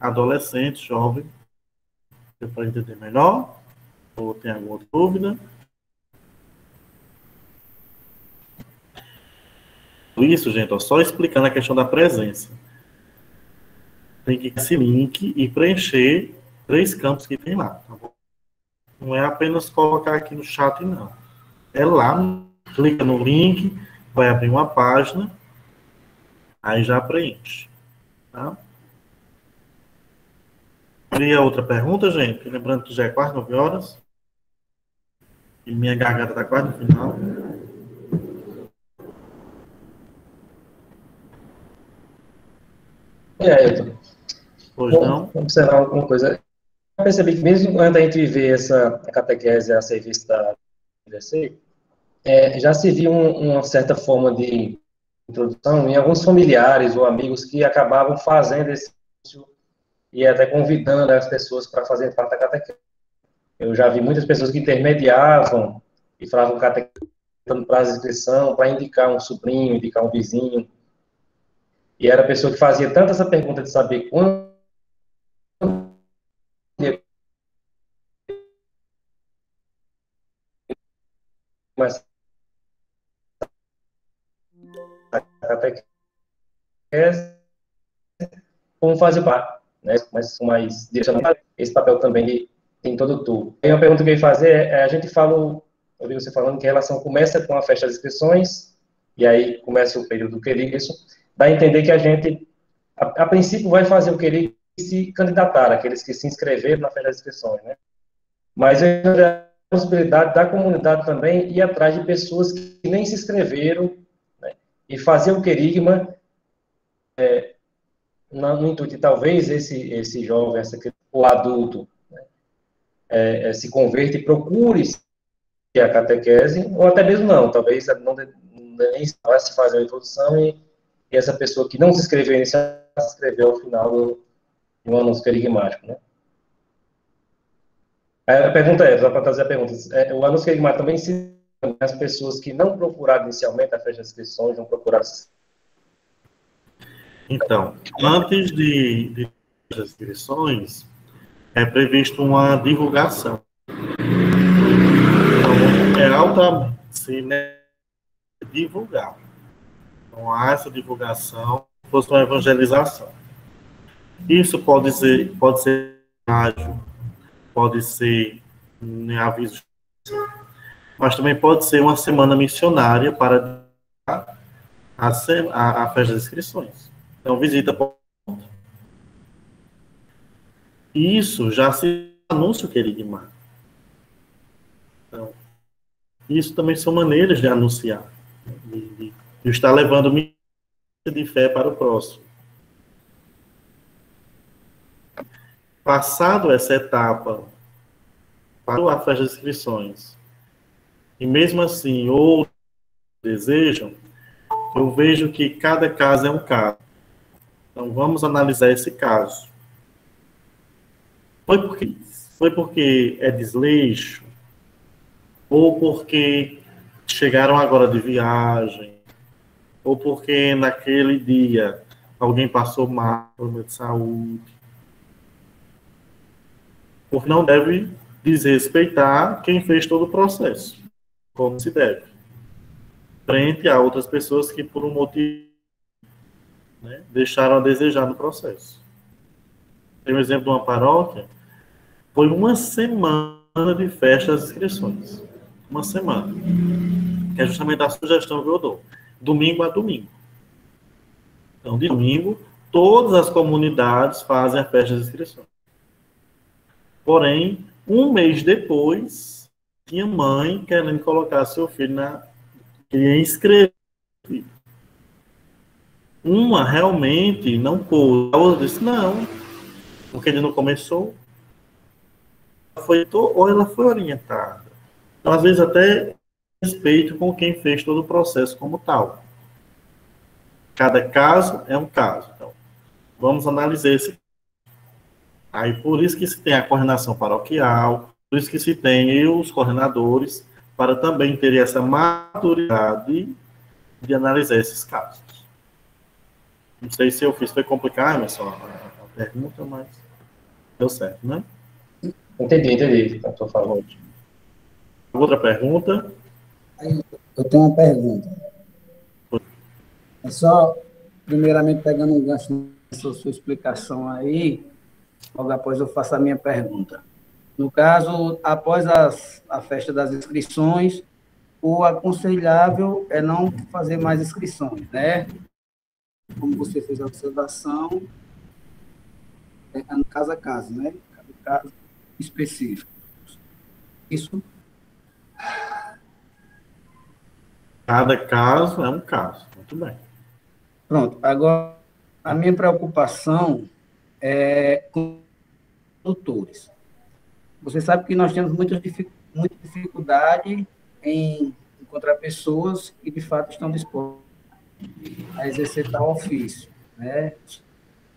adolescente, jovem, para entender melhor, ou tem alguma outra dúvida? Isso, gente, ó, só explicando a questão da presença. Tem que ir esse link e preencher 3 campos que tem lá, tá bom? Não é apenas colocar aqui no chat, não. É lá, clica no link, vai abrir uma página, aí já preenche, tá? Teria outra pergunta, gente? Lembrando que já é quase 9 horas. E minha garganta está quase no final. Ailton. Pois não? Vamos observar alguma coisa. Eu percebi que mesmo antes da gente viver essa catequese a serviço da IBC, já se viu uma certa forma de introdução em alguns familiares ou amigos que acabavam fazendo esse e até convidando as pessoas para fazer parte da catequese. Eu já vi muitas pessoas que intermediavam e falavam catequese para a inscrição, para indicar um sobrinho, indicar um vizinho. E era a pessoa que fazia tanto essa pergunta de saber quando mas a catequese, como fazer parte, né? Mas com mais direcionado, esse papel também tem todo tudo. E uma pergunta que eu ia fazer a gente falou, eu vi você falando que a relação começa com a festa das inscrições, e aí começa o período do querigma, isso dá a entender que a gente, a princípio, vai fazer o querigma e se candidatar, aqueles que se inscreveram na festa das inscrições, né? Mas a possibilidade da comunidade também ir atrás de pessoas que nem se inscreveram, né? E fazer o querigma no intuito de talvez esse jovem, o adulto, né, se converta e procure a catequese, ou até mesmo não, talvez não nem se fazer a introdução e essa pessoa que não se inscreveu inicialmente se inscreveu ao final do anúncio querigmático, né? A pergunta só para trazer a pergunta, o anúncio querigmático também se as pessoas que não procuraram inicialmente a festa de inscrições, não procuraram. Então, antes de as inscrições, é previsto uma divulgação. Então, é altamente divulgar. Então, há essa divulgação, fosse uma evangelização. Isso pode ser rádio, pode ser em aviso, mas também pode ser uma semana missionária para a festa das inscrições. Então, visita. Isso já se anúncio querigma. Então, isso também são maneiras de anunciar, de estar levando de fé para o próximo. Passado essa etapa, para a festa das inscrições, e mesmo assim outros desejam, eu vejo que cada caso é um caso. Então, vamos analisar esse caso. Foi porque é desleixo? Ou porque chegaram agora de viagem? Ou porque naquele dia alguém passou mal, problema de saúde? Porque não deve desrespeitar quem fez todo o processo, como se deve, frente a outras pessoas que, por um motivo, né, deixaram a desejar no processo. Tem um exemplo de uma paróquia, foi uma semana de festa das inscrições. Uma semana. Que é justamente a sugestão que eu dou. Domingo a domingo. Então, de domingo, todas as comunidades fazem a festa das inscrições. Porém, um mês depois, tinha mãe querendo colocar seu filho queria inscrever. Uma realmente não pôde. A outra disse, não, porque ele não começou. Ou ela foi orientada. Então, às vezes, até respeito com quem fez todo o processo como tal. Cada caso é um caso. Então, vamos analisar esse. Aí, por isso que se tem a coordenação paroquial, por isso que se tem os coordenadores, para também ter essa maturidade de analisar esses casos. Não sei se eu fiz, foi complicado, Emerson, a pergunta, mas deu certo, né? Entendi, a tua fala. Outra pergunta? Eu tenho uma pergunta. É só, primeiramente, pegando um gancho nessa sua explicação aí, logo após eu faço a minha pergunta. No caso, após a festa das inscrições, o aconselhável é não fazer mais inscrições, né? Como você fez a observação, no caso a caso, né? Cada caso específico. Isso? Cada caso é um caso. Muito bem. Pronto. Agora, a minha preocupação é com doutores. Você sabe que nós temos muita dificuldade em encontrar pessoas que, de fato, estão dispostas a exercer tal ofício, né?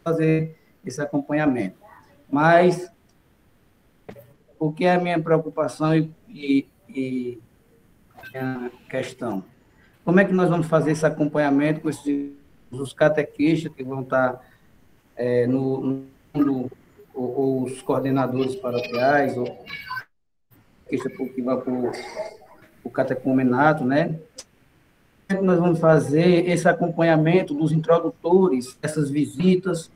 Fazer esse acompanhamento. Mas, o que é a minha preocupação e minha questão? Como é que nós vamos fazer esse acompanhamento com os catequistas que vão estar ou os coordenadores paroquiais, ou que vai para o catecumenato, né? Como é que nós vamos fazer esse acompanhamento dos introdutores, essas visitas,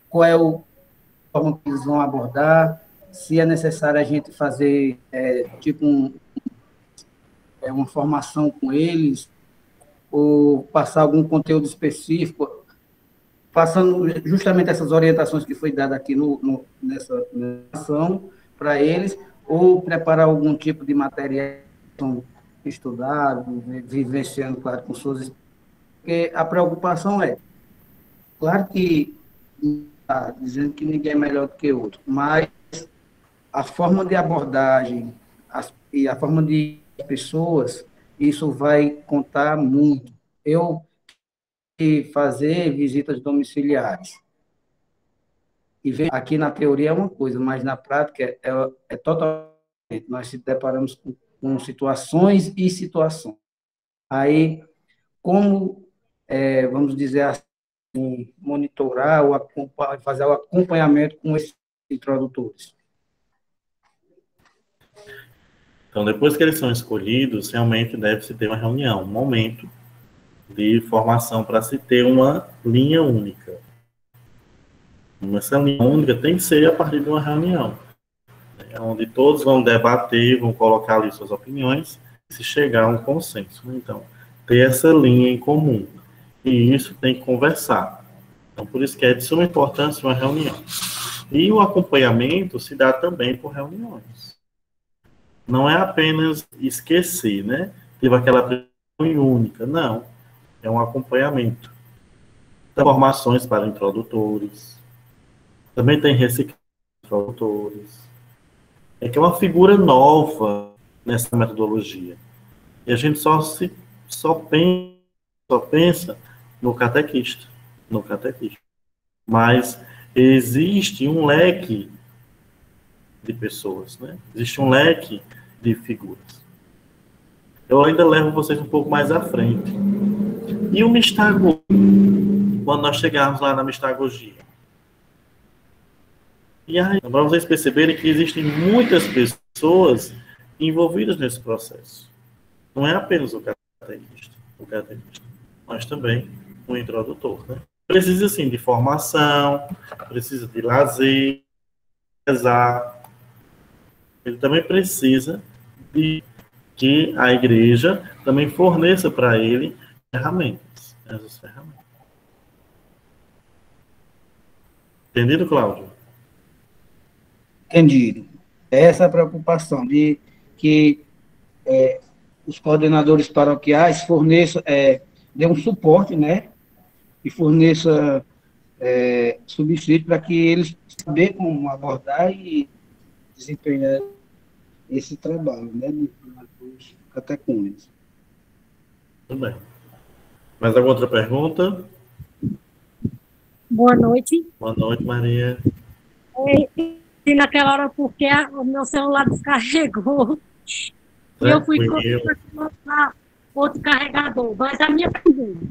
qual é a forma que eles vão abordar, se é necessário a gente fazer uma formação com eles, ou passar algum conteúdo específico, passando justamente essas orientações que foi dada aqui nessa ação para eles, ou preparar algum tipo de material estudado, vivenciando, claro, com suas... Porque a preocupação é, claro que dizendo que ninguém é melhor do que outro, mas a forma de abordagem e a forma de pessoas, isso vai contar muito. Eu fazer visitas domiciliares. E ver, aqui na teoria é uma coisa, mas na prática é totalmente. Nós se deparamos com situações e situações. Aí, como, vamos dizer assim, monitorar ou fazer o acompanhamento com esses introdutores? Então, depois que eles são escolhidos, realmente deve-se ter uma reunião, um momento de formação para se ter uma linha única. Essa linha única tem que ser a partir de uma reunião, onde todos vão debater, vão colocar ali suas opiniões, e se chegar a um consenso. Então, ter essa linha em comum. E isso tem que conversar. Então, por isso que é de suma importância uma reunião. E o acompanhamento se dá também por reuniões. Não é apenas esquecer, né? Teve aquela reunião única. Não. É um acompanhamento. Formações para introdutores. Também tem reciclagem de introdutores. É que é uma figura nova nessa metodologia. E a gente só pensa no catequista. Mas existe um leque de pessoas, né? Existe um leque de figuras. Eu ainda levo vocês um pouco mais à frente. E o mistagogia, quando nós chegarmos lá na mistagogia. E aí, para vocês perceberem que existem muitas pessoas envolvidas nesse processo. Não é apenas o catequista, mas também o introdutor, né? Precisa, sim, de formação, precisa de lazer, rezar. Ele também precisa de que a igreja também forneça para ele ferramentas. Essas ferramentas. Entendido, Cláudio? Entendido. Essa é a preocupação de que os coordenadores paroquiais forneçam, dê um suporte, né? E forneça subsídio para que eles saibam como abordar e desempenhar esse trabalho, né, dos catecúmenos. Tudo bem. Mais alguma outra pergunta? Boa noite. Boa noite, Maria. E naquela hora, porque o meu celular descarregou, e eu fui colocar outro carregador. Mas a minha pergunta,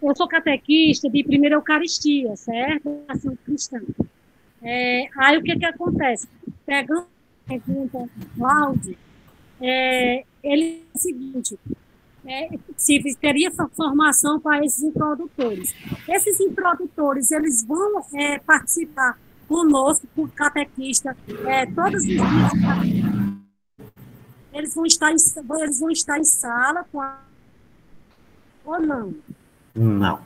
eu sou catequista de primeira Eucaristia, certo? Assim, cristã. Aí o que acontece? Pegando a pergunta do Cláudio, ele é o seguinte, se teria formação para esses introdutores. Esses introdutores, eles vão participar conosco, por catequista, todos os dias. Eles vão estar em sala ou não? Não.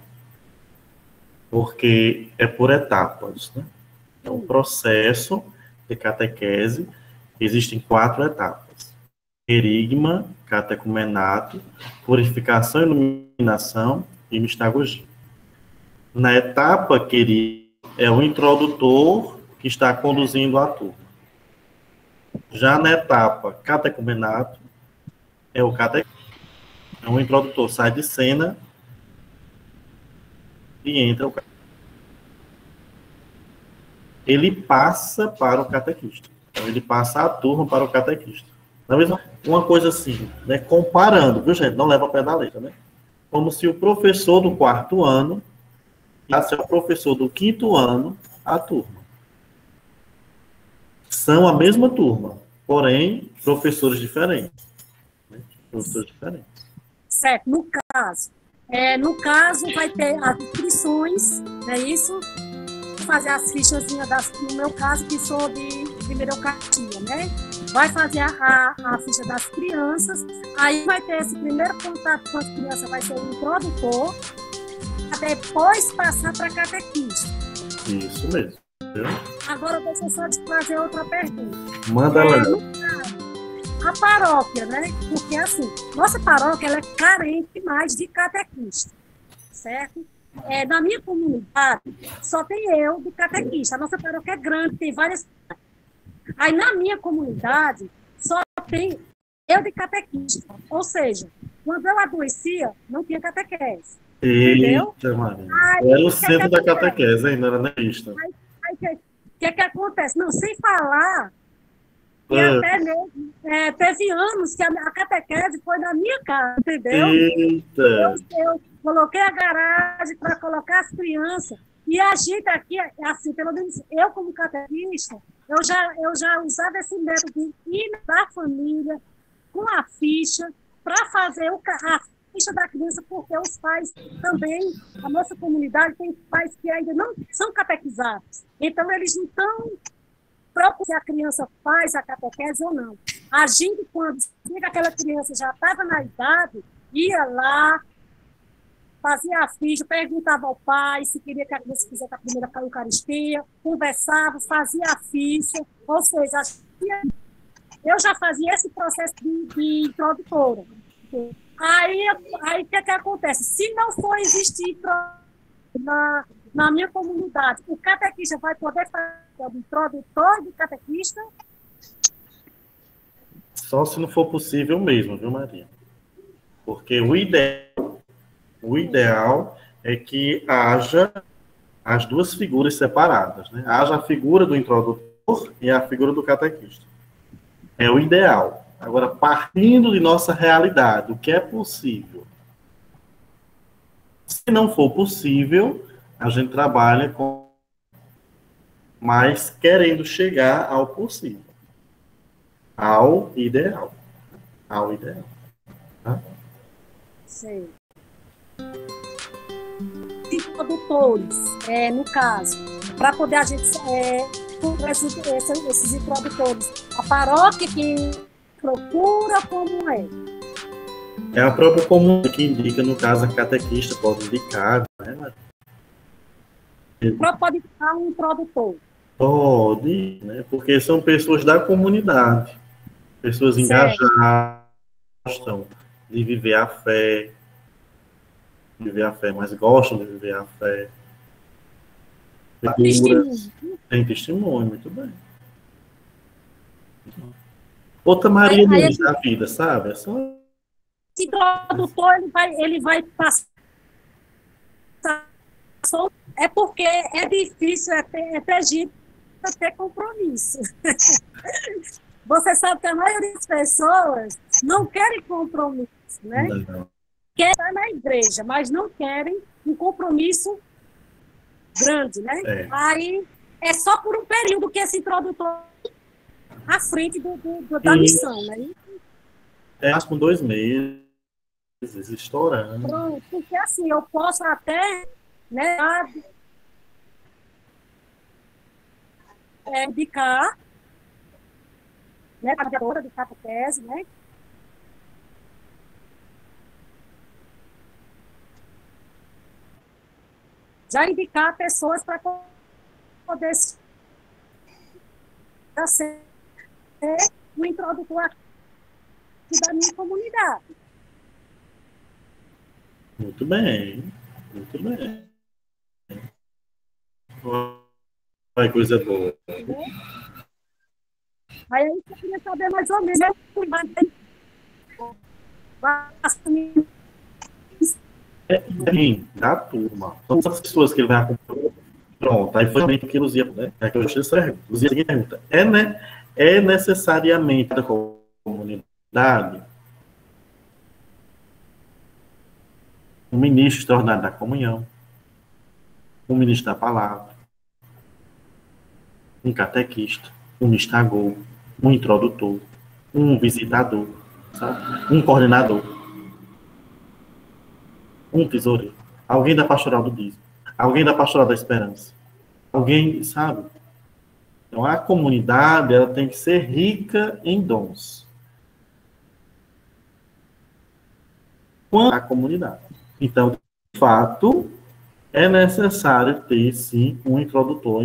Porque é por etapas, né? É um processo de catequese. Existem 4 etapas: querigma, catecumenato, purificação e iluminação e mistagogia. Na etapa querigma, é o introdutor que está conduzindo a turma. Já na etapa catecumenato, é o catequista. É um introdutor, sai de cena e entra o catequista. Ele passa para o catequista. Então, ele passa a turma para o catequista. Uma coisa assim, né, comparando, viu, gente? Não leva a pé da letra, né? Como se o professor do 4º ano fosse o professor do 5º ano, a turma. São a mesma turma, porém, professores diferentes. Né? Professores diferentes. Certo, no caso vai ter as inscrições, não é isso? Fazer as fichas, no meu caso, que sou de primeira Eucaristia, né? Vai fazer a ficha das crianças, aí vai ter esse primeiro contato com as crianças, vai ser o introdutor, para depois passar para catequista. Isso mesmo. Agora, deixa eu só te fazer outra pergunta. Manda lá. A paróquia, né? Porque, assim, nossa paróquia, ela é carente mais de catequista, certo? Na minha comunidade, só tem eu de catequista. A nossa paróquia é grande, tem várias. Aí, na minha comunidade, só tem eu de catequista. Ou seja, quando eu adoecia, não tinha catequese. Entendeu? Eita, Maria. Era o centro da catequese, ainda era na lista. Aí, o que acontece? Não, sem falar que até mesmo, teve anos que a catequese foi na minha casa, entendeu? Eita. Eu coloquei a garagem para colocar as crianças. E a gente aqui, assim, pelo menos eu como catequista, eu já usava esse método de ir da família com a ficha para fazer a ficha da criança, porque os pais também, a nossa comunidade tem pais que ainda não são catequizados. Então, eles não estão preocupados se a criança faz a catequese ou não. A gente, quando aquela criança já estava na idade, ia lá, fazia a ficha, perguntava ao pai se queria que a criança fizesse a primeira Eucaristia, conversava, fazia a ficha, ou seja, eu já fazia esse processo de introdutora. Aí o que acontece? Se não for existir na minha comunidade, o catequista vai poder fazer o introdutor de catequista? Só se não for possível mesmo, viu, Maria? Porque o ideal é que haja as duas figuras separadas, né? Haja a figura do introdutor e a figura do catequista. É o ideal. Agora, partindo de nossa realidade, o que é possível? Se não for possível, a gente trabalha com mas querendo chegar ao possível. Ao ideal. Ao ideal. Tá? Sim. Introdutores, no caso, para poder a gente esses introdutores, a paróquia que procura como é? É a própria comunidade que indica, no caso, a catequista pode indicar, né, Maria? Pode indicar um introdutor. Pode, né? Porque são pessoas da comunidade, pessoas engajadas, gostam de viver a fé, mas gostam de viver a fé. Tem testemunho, muito bem. Outra Maria Aí Nunes da vida, sabe? É só... Esse introdutor, ele vai passar. É porque é difícil ter gente ter compromisso. Você sabe que a maioria das pessoas não querem compromisso, né? Não. Querem estar na igreja, mas não querem um compromisso grande, né? É. Aí é só por um período que esse introdutor à frente da missão, né? É, acho que com 2 meses, estourando. Pronto, porque assim, eu posso até, né, indicar, né, a vereadora de catequese, né? Já indicar pessoas para poder ser o introdutor aqui da minha comunidade. Muito bem, muito bem. Vai, coisa boa. Aí eu queria saber mais ou menos, né? Sim, da turma. São essas pessoas que ele vai acompanhar. Pronto, aí foi também que Luzia, né? É que eu gostei dessa pergunta. Luzia, a seguinte pergunta: é necessariamente da comunidade um ministro extraordinário da comunhão, um ministro da palavra, um catequista, um mistagol, um introdutor, um visitador, sabe? Um coordenador, um tesoureiro, alguém da pastoral do dízimo, alguém da pastoral da esperança, alguém, sabe? Então, a comunidade, ela tem que ser rica em dons. Quanto à comunidade. Então, de fato, é necessário ter, sim, um introdutor.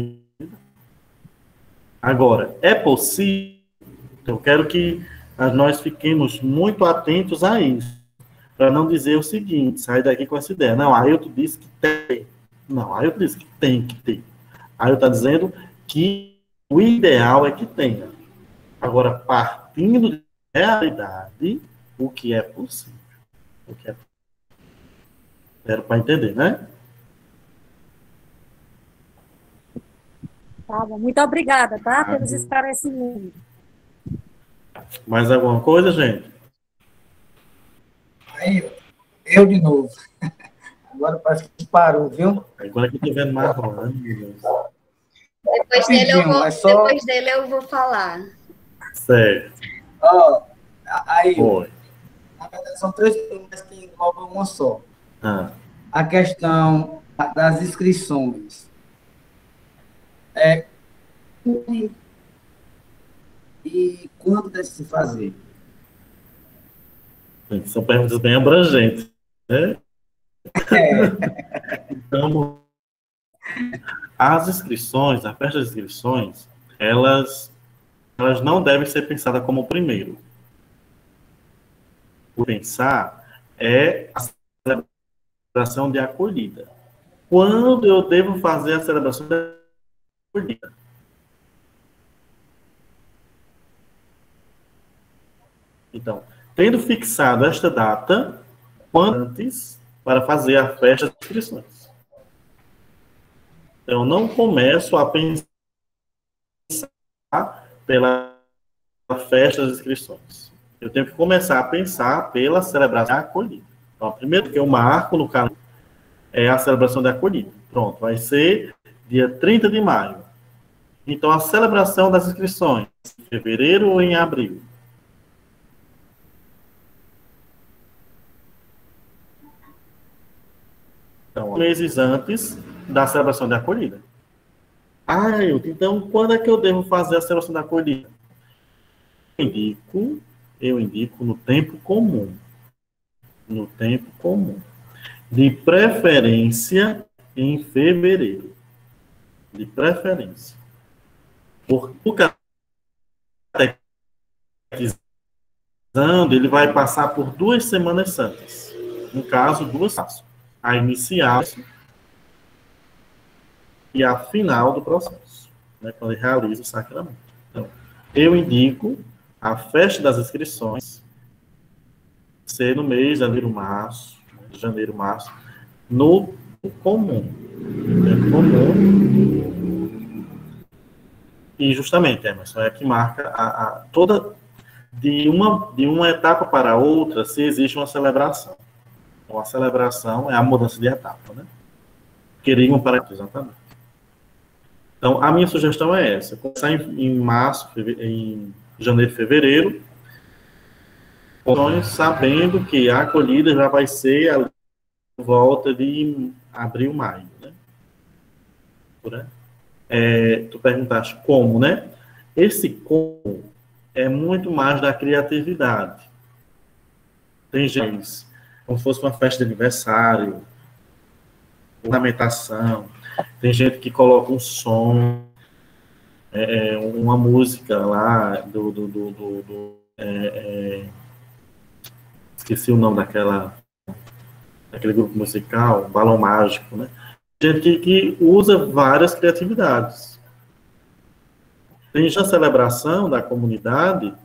Agora, é possível, eu quero que nós fiquemos muito atentos a isso, para não dizer o seguinte, sair daqui com essa ideia. Não, Ailton disse que tem. Não, Ailton disse que tem que ter. Ailton está dizendo que o ideal é que tenha. Agora, partindo de realidade, o que é possível. O que é possível. Espero para entender, né? Tá bom, muito obrigada, tá? Pelos esclarecimentos. Mais alguma coisa, gente? Aí, eu de novo. Agora parece que parou, viu? Agora que eu estou vendo mais rolando, meu Deus. Depois dele eu vou falar. Certo. Ó, aí, Foi. na verdade, são 3 perguntas que envolvem uma só. A questão das inscrições. E quando deve se fazer? São perguntas bem abrangentes, né? Então, as inscrições, a festa das inscrições, elas não devem ser pensadas como o primeiro. O pensar é a celebração de acolhida. Quando eu devo fazer a celebração de acolhida? Então, tendo fixado esta data, quanto antes para fazer a festa das inscrições. Então, não começo a pensar pela festa das inscrições. Eu tenho que começar a pensar pela celebração da acolhida. Então, a primeira que eu marco no calendário é a celebração da acolhida. Pronto, vai ser dia 30 de maio. Então, a celebração das inscrições, em fevereiro ou em abril? Então, meses antes da celebração da acolhida. Então, quando é que eu devo fazer a celebração da acolhida? Eu indico no tempo comum. No tempo comum. De preferência em fevereiro. De preferência. Porque o catequizando, ele vai passar por 2 semanas santas. No caso, 2 passos. A inicial e a final do processo, né, quando ele realiza o sacramento. Então, eu indico a festa das inscrições ser no mês de janeiro, março, no comum. É comum. E justamente, Emerson, é que marca toda de uma etapa para outra, se existe uma celebração. Então, a celebração é a mudança de etapa, né? Querigma para exatamente. Então, a minha sugestão é essa: começar em janeiro, fevereiro, sabendo que a acolhida já vai ser a volta de abril, maio, né? Tu perguntaste como, né? Esse como é muito mais da criatividade. Tem gente, como se fosse uma festa de aniversário, ornamentação. Tem gente que coloca um som, uma música lá esqueci o nome daquele grupo musical, Balão Mágico, né? Gente que usa várias criatividades. Tem já a celebração da comunidade,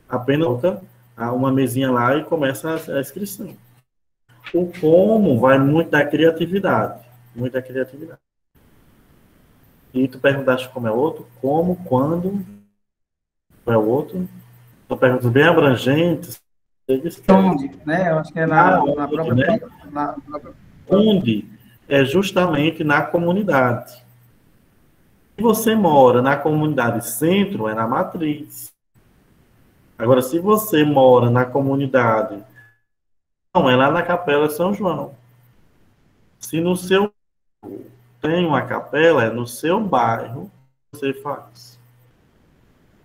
apenas coloca uma mesinha lá e começa a inscrição. O como vai muito da criatividade. Muita criatividade. E tu perguntaste como é o outro? Como, quando? Qual é o outro? São perguntas bem abrangentes. Onde, né? Eu acho que é na própria... Né? Onde é justamente na comunidade. Se você mora na comunidade centro, é na matriz. Agora, se você mora na comunidade... Não, é lá na Capela São João. Se no seu tem uma capela, é no seu bairro que você faz.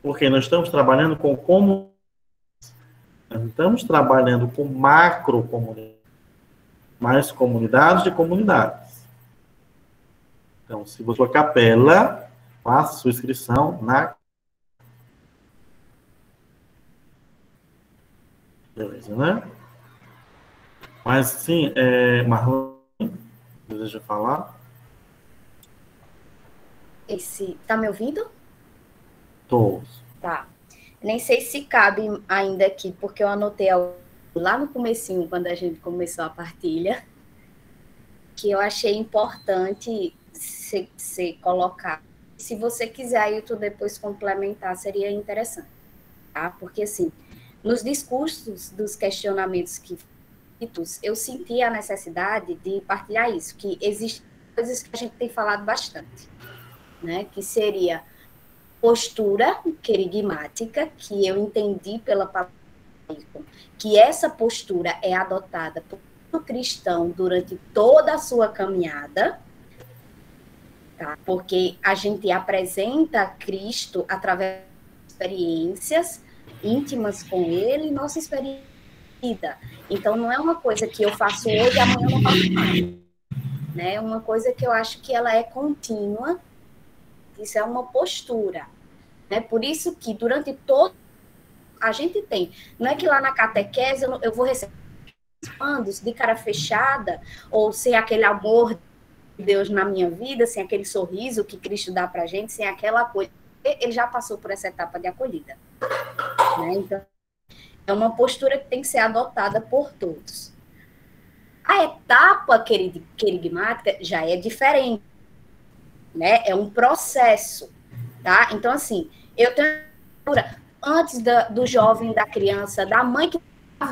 Porque nós estamos trabalhando com comunidades. Nós não estamos trabalhando com macro comunidades, mas comunidades de comunidades. Então, se você for capela, faça sua inscrição na... Beleza, né? Mas, sim, Marlon, deseja falar? Tá me ouvindo? Tô. Tá. Nem sei se cabe ainda aqui, porque eu anotei lá no comecinho, quando a gente começou a partilha, que eu achei importante se colocar. Se você quiser, aí tu depois complementar, seria interessante. Tá? Porque, assim, nos discursos dos questionamentos eu senti a necessidade de partilhar isso, que existem coisas que a gente tem falado bastante, né? Que seria postura querigmática, que eu entendi pela palavra, que essa postura é adotada por cristão durante toda a sua caminhada, tá? Porque a gente apresenta Cristo através de experiências íntimas com ele, nossa experiência. Então, não é uma coisa que eu faço hoje e amanhã não faço mais. Né? É uma coisa que eu acho que ela é contínua. Isso é uma postura. Né? Por isso que durante todo... A gente tem... Não é que lá na catequese eu vou receber mandos de cara fechada, ou sem aquele amor de Deus na minha vida, sem aquele sorriso que Cristo dá pra gente, sem aquela acolhida. Ele já passou por essa etapa de acolhida. Né? Então, é uma postura que tem que ser adotada por todos. A etapa querigmática já é diferente, né? É um processo, tá? Então, assim, eu tenho antes do jovem, da criança, da mãe que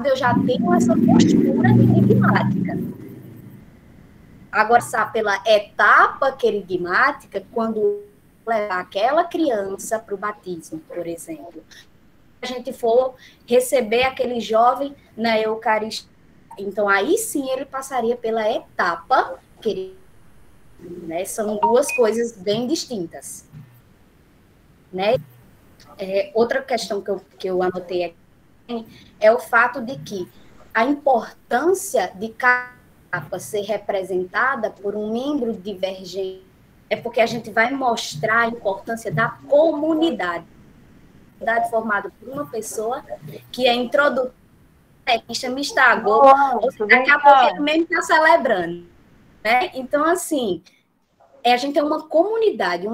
eu já tenho essa postura querigmática. Agora, sabe, pela etapa querigmática, quando levar aquela criança para o batismo, por exemplo, a gente for receber aquele jovem na Eucaristia. Então, aí sim ele passaria pela etapa querigmática. Né? São duas coisas bem distintas. Né? Outra questão que eu anotei aqui é o fato de que a importância de cada etapa ser representada por um membro divergente é porque a gente vai mostrar a importância da comunidade. Formada por uma pessoa que é introdutora, me estagou, daqui a pouco ele mesmo está celebrando. Né? Então, assim, a gente é uma comunidade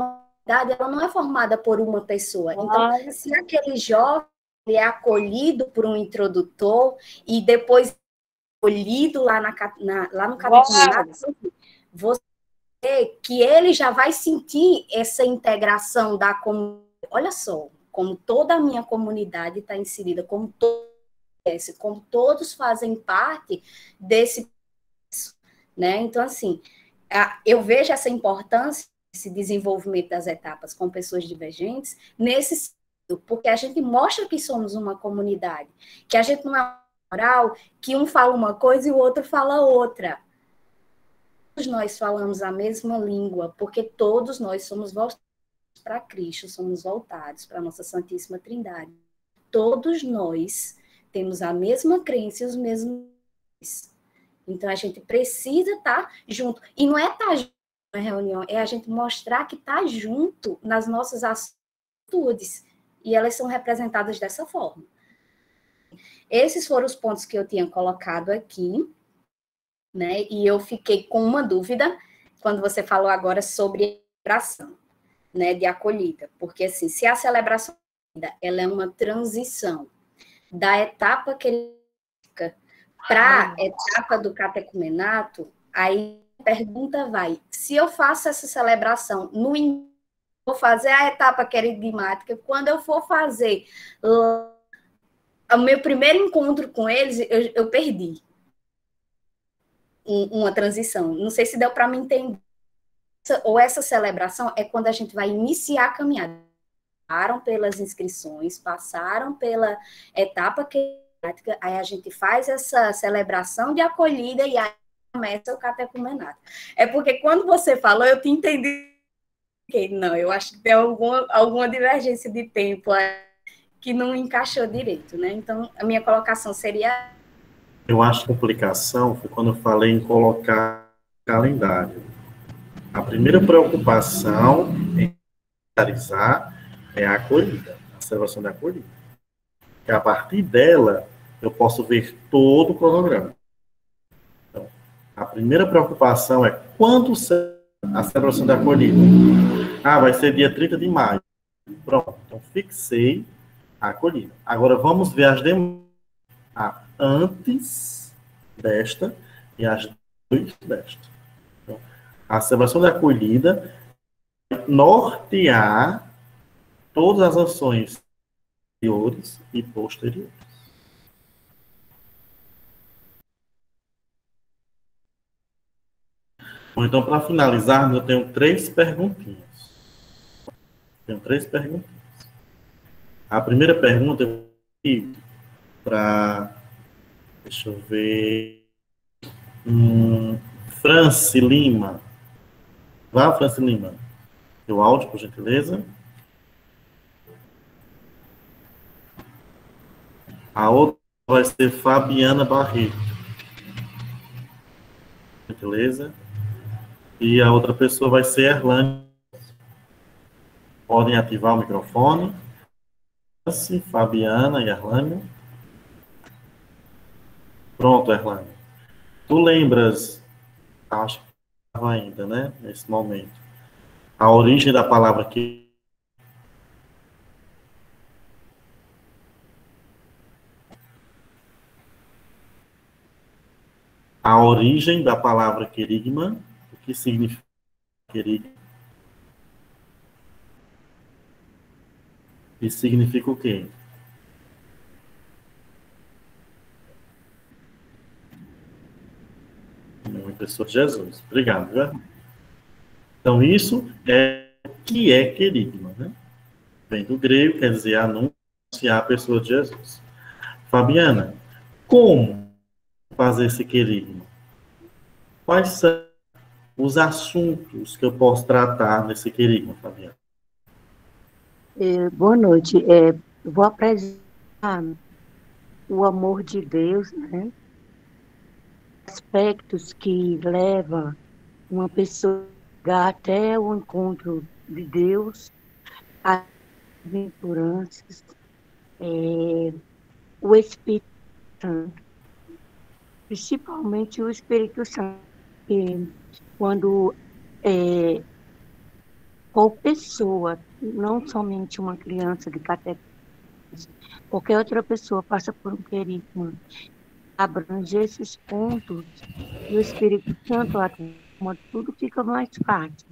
ela não é formada por uma pessoa. Então, se aquele jovem ele é acolhido por um introdutor e depois acolhido lá no catecumenato, você que ele já vai sentir essa integração da comunidade. Olha só, como toda a minha comunidade está inserida, como todos fazem parte desse processo, né? Então, assim, eu vejo essa importância, esse desenvolvimento das etapas com pessoas divergentes, nesse sentido, porque a gente mostra que somos uma comunidade, que a gente não é moral, que um fala uma coisa e o outro fala outra. Todos nós falamos a mesma língua, porque todos nós somos voltados para Cristo, somos voltados para a nossa Santíssima Trindade. Todos nós temos a mesma crença e os mesmos. Então, a gente precisa estar junto. E não é estar junto na reunião, é a gente mostrar que está junto nas nossas atitudes. E elas são representadas dessa forma. Esses foram os pontos que eu tinha colocado aqui, né? E eu fiquei com uma dúvida quando você falou agora sobre celebração, né, de acolhida. Porque, assim, se a celebração ela é uma transição da etapa que para a etapa do catecumenato, aí a pergunta vai, se eu faço essa celebração vou fazer a etapa querigmática, quando eu for fazer o meu primeiro encontro com eles, eu perdi uma transição. Não sei se deu para me entender. Ou essa celebração é quando a gente vai iniciar a caminhada. Passaram pelas inscrições, passaram pela etapa querigmática, aí a gente faz essa celebração de acolhida e aí começa o catecumenato. É porque quando você falou, eu te entendi. Não, eu acho que tem alguma divergência de tempo que não encaixou direito, né? Então, a minha colocação seria... Eu acho que a complicação foi quando eu falei em colocar calendário. A primeira preocupação em realizar é a acolhida, a celebração da acolhida. E a partir dela, eu posso ver todo o cronograma. Então, a primeira preocupação é quando a celebração da acolhida. Vai ser dia 30 de maio. Pronto, então fixei a acolhida. Agora vamos ver as demais. Antes desta e as depois desta. Então, a celebração da acolhida vai nortear todas as ações anteriores e posteriores. Bom, então, para finalizar, eu tenho 3 perguntinhas. A primeira pergunta é para... Deixa eu ver... Franci Lima. Vá, Franci Lima. Seu áudio, por gentileza. A outra vai ser Fabiana Barreto. Gentileza. E a outra pessoa vai ser Erlane. Podem ativar o microfone. Fabiana e Erlane. Pronto, Erlane. Tu lembras, acho que estava ainda, né, nesse momento, a origem da palavra que... A origem da palavra querigma, o que significa querigma? E significa o quê? Uma pessoa de Jesus. Obrigado, viu? Então, isso é o que é querigma, né? Vem do grego, quer dizer anunciar a pessoa de Jesus. Fabiana, como fazer esse querigma? Quais são os assuntos que eu posso tratar nesse querigma, Fabiana? Boa noite. Vou apresentar o amor de Deus, né? Aspectos que levam uma pessoa a chegar até o encontro de Deus, as aventuranças, o Espírito Santo, principalmente o Espírito Santo, que quando Ou pessoa, não somente uma criança de catequese, qualquer outra pessoa passa por um querigma, abranger esses pontos, e o Espírito Santo atuma, tudo fica mais fácil.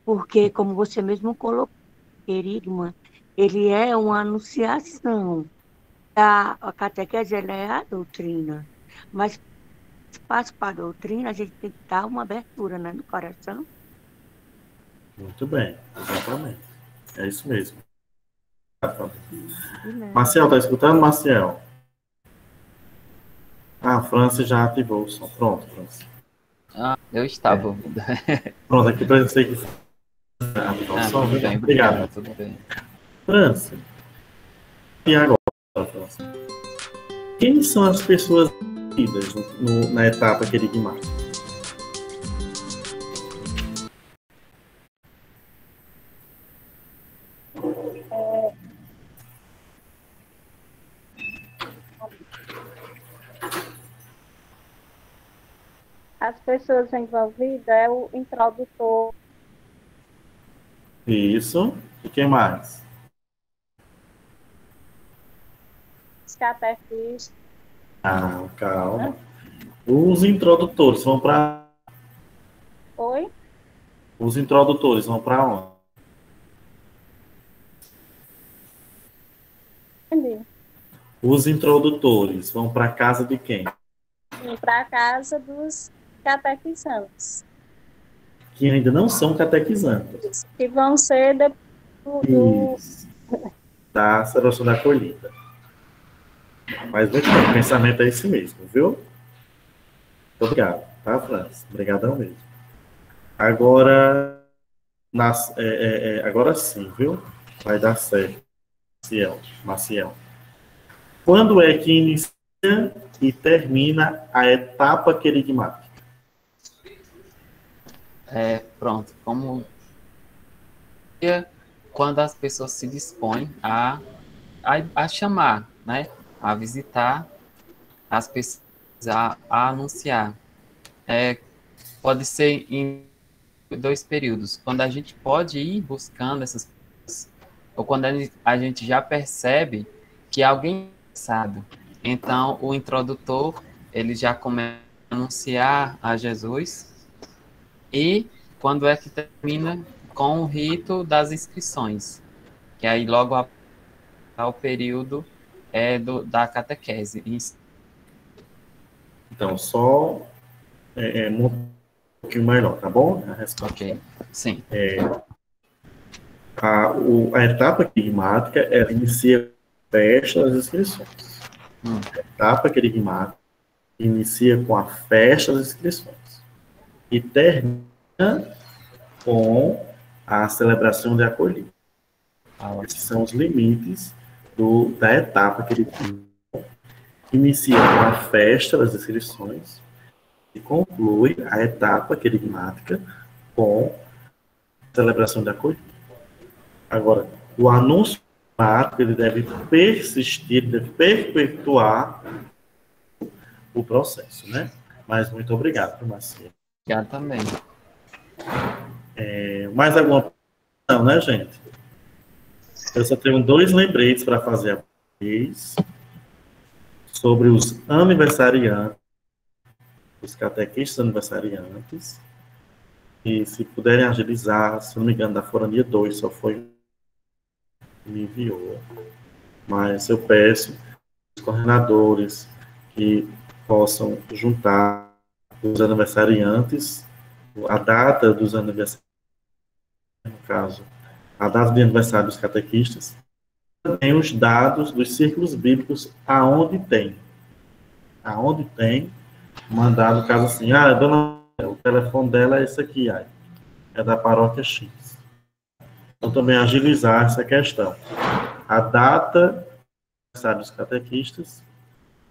Porque, como você mesmo colocou, o querigma, ele é uma anunciação. A catequese, ela é a doutrina, mas espaço para a doutrina, a gente tem que dar uma abertura, né, no coração. Muito bem, exatamente. É isso mesmo. Marcial, tá escutando, Marcial? Ah, a França já ativou o som. Pronto, França. Ah, eu estava ouvindo. Pronto, aqui para você que ativar o som. Tudo bem, Obrigado. tudo bem. França. E agora, França? Quem são as pessoas envolvidas na etapa querigmática? As pessoas envolvidas é o introdutor. Isso. E quem mais? Os catequistas. Ah, calma. Os introdutores vão para... Oi? Os introdutores vão para onde? Entendi. Os introdutores vão para a casa de quem? Para a casa dos catequizantes. Que ainda não são catequizantes. Que vão ser Isso. Da celebração da colheita. Mas muito bem, o pensamento é esse mesmo, viu? Muito obrigado, tá, França? Obrigadão mesmo. Agora, agora sim, viu? Vai dar certo. Maciel. Quando é que inicia e termina a etapa querigmática? Pronto, como quando as pessoas se dispõem a chamar, né, a visitar as pessoas, a anunciar. Pode ser em 2 períodos, quando a gente pode ir buscando essas pessoas, ou quando a gente já percebe que alguém sabe. Então, o introdutor, ele já começa a anunciar a Jesus. E quando é que termina com o rito das inscrições, que aí logo ao período da catequese. Então, só um pouquinho melhor, tá bom? A resposta. Ok, sim. A etapa querigmática, ela inicia a festa das inscrições. A etapa querigmática inicia com a festa das inscrições. E termina com a celebração de acolhida. Esses são os limites da etapa querigmática. Inicia com a festa das inscrições e conclui a etapa querigmática com a celebração de acolhida. Agora, o anúncio querigmático, ele deve persistir, deve perpetuar o processo, né? Mas muito obrigado, Marcia. Obrigado também. Mais alguma questão, né, gente? Eu só tenho 2 lembretes para fazer a vez sobre os aniversariantes, os catequistas aniversariantes, e se puderem agilizar, se não me engano, da forania 2, só foi me enviou, mas eu peço os coordenadores que possam juntar os aniversariantes, a data dos aniversariantes, no caso, a data de aniversário dos catequistas, também os dados dos círculos bíblicos aonde tem, mandar no caso assim, dona, o telefone dela é esse aqui, é da paróquia X. Então, também agilizar essa questão. A data do aniversário dos catequistas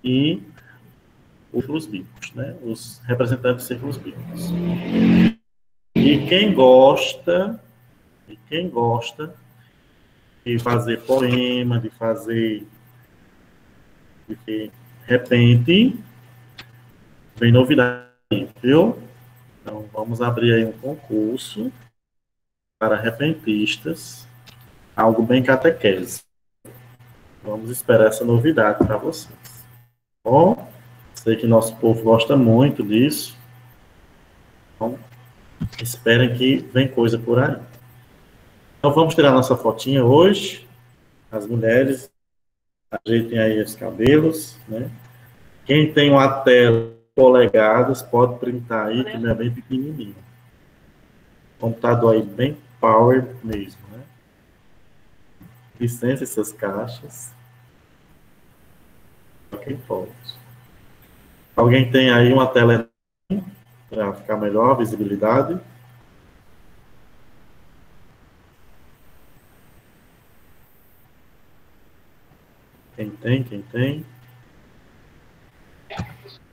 e os círculos bíblicos, né? Os representantes dos círculos bíblicos. E quem gosta de fazer poema, de repente, vem novidade, viu? Então, vamos abrir aí um concurso para repentistas, algo bem catequese. Vamos esperar essa novidade para vocês. Bom, sei que nosso povo gosta muito disso. Então, esperem que vem coisa por aí. Então, vamos tirar nossa fotinha hoje. As mulheres, ajeitem aí os cabelos, né? Quem tem uma tela polegadas, pode printar aí, que não é bem pequenininho. Computador aí bem power mesmo, né? Licença essas caixas. Ok, pode. Alguém tem aí uma tela para ficar melhor a visibilidade? Quem tem? Quem tem?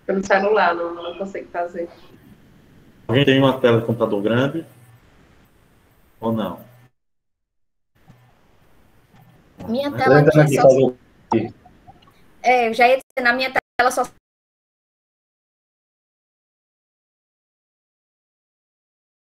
Pelo celular, não consigo fazer. Alguém tem uma tela de computador grande? Ou não? Minha tela aqui só... eu já ia dizer, na minha tela só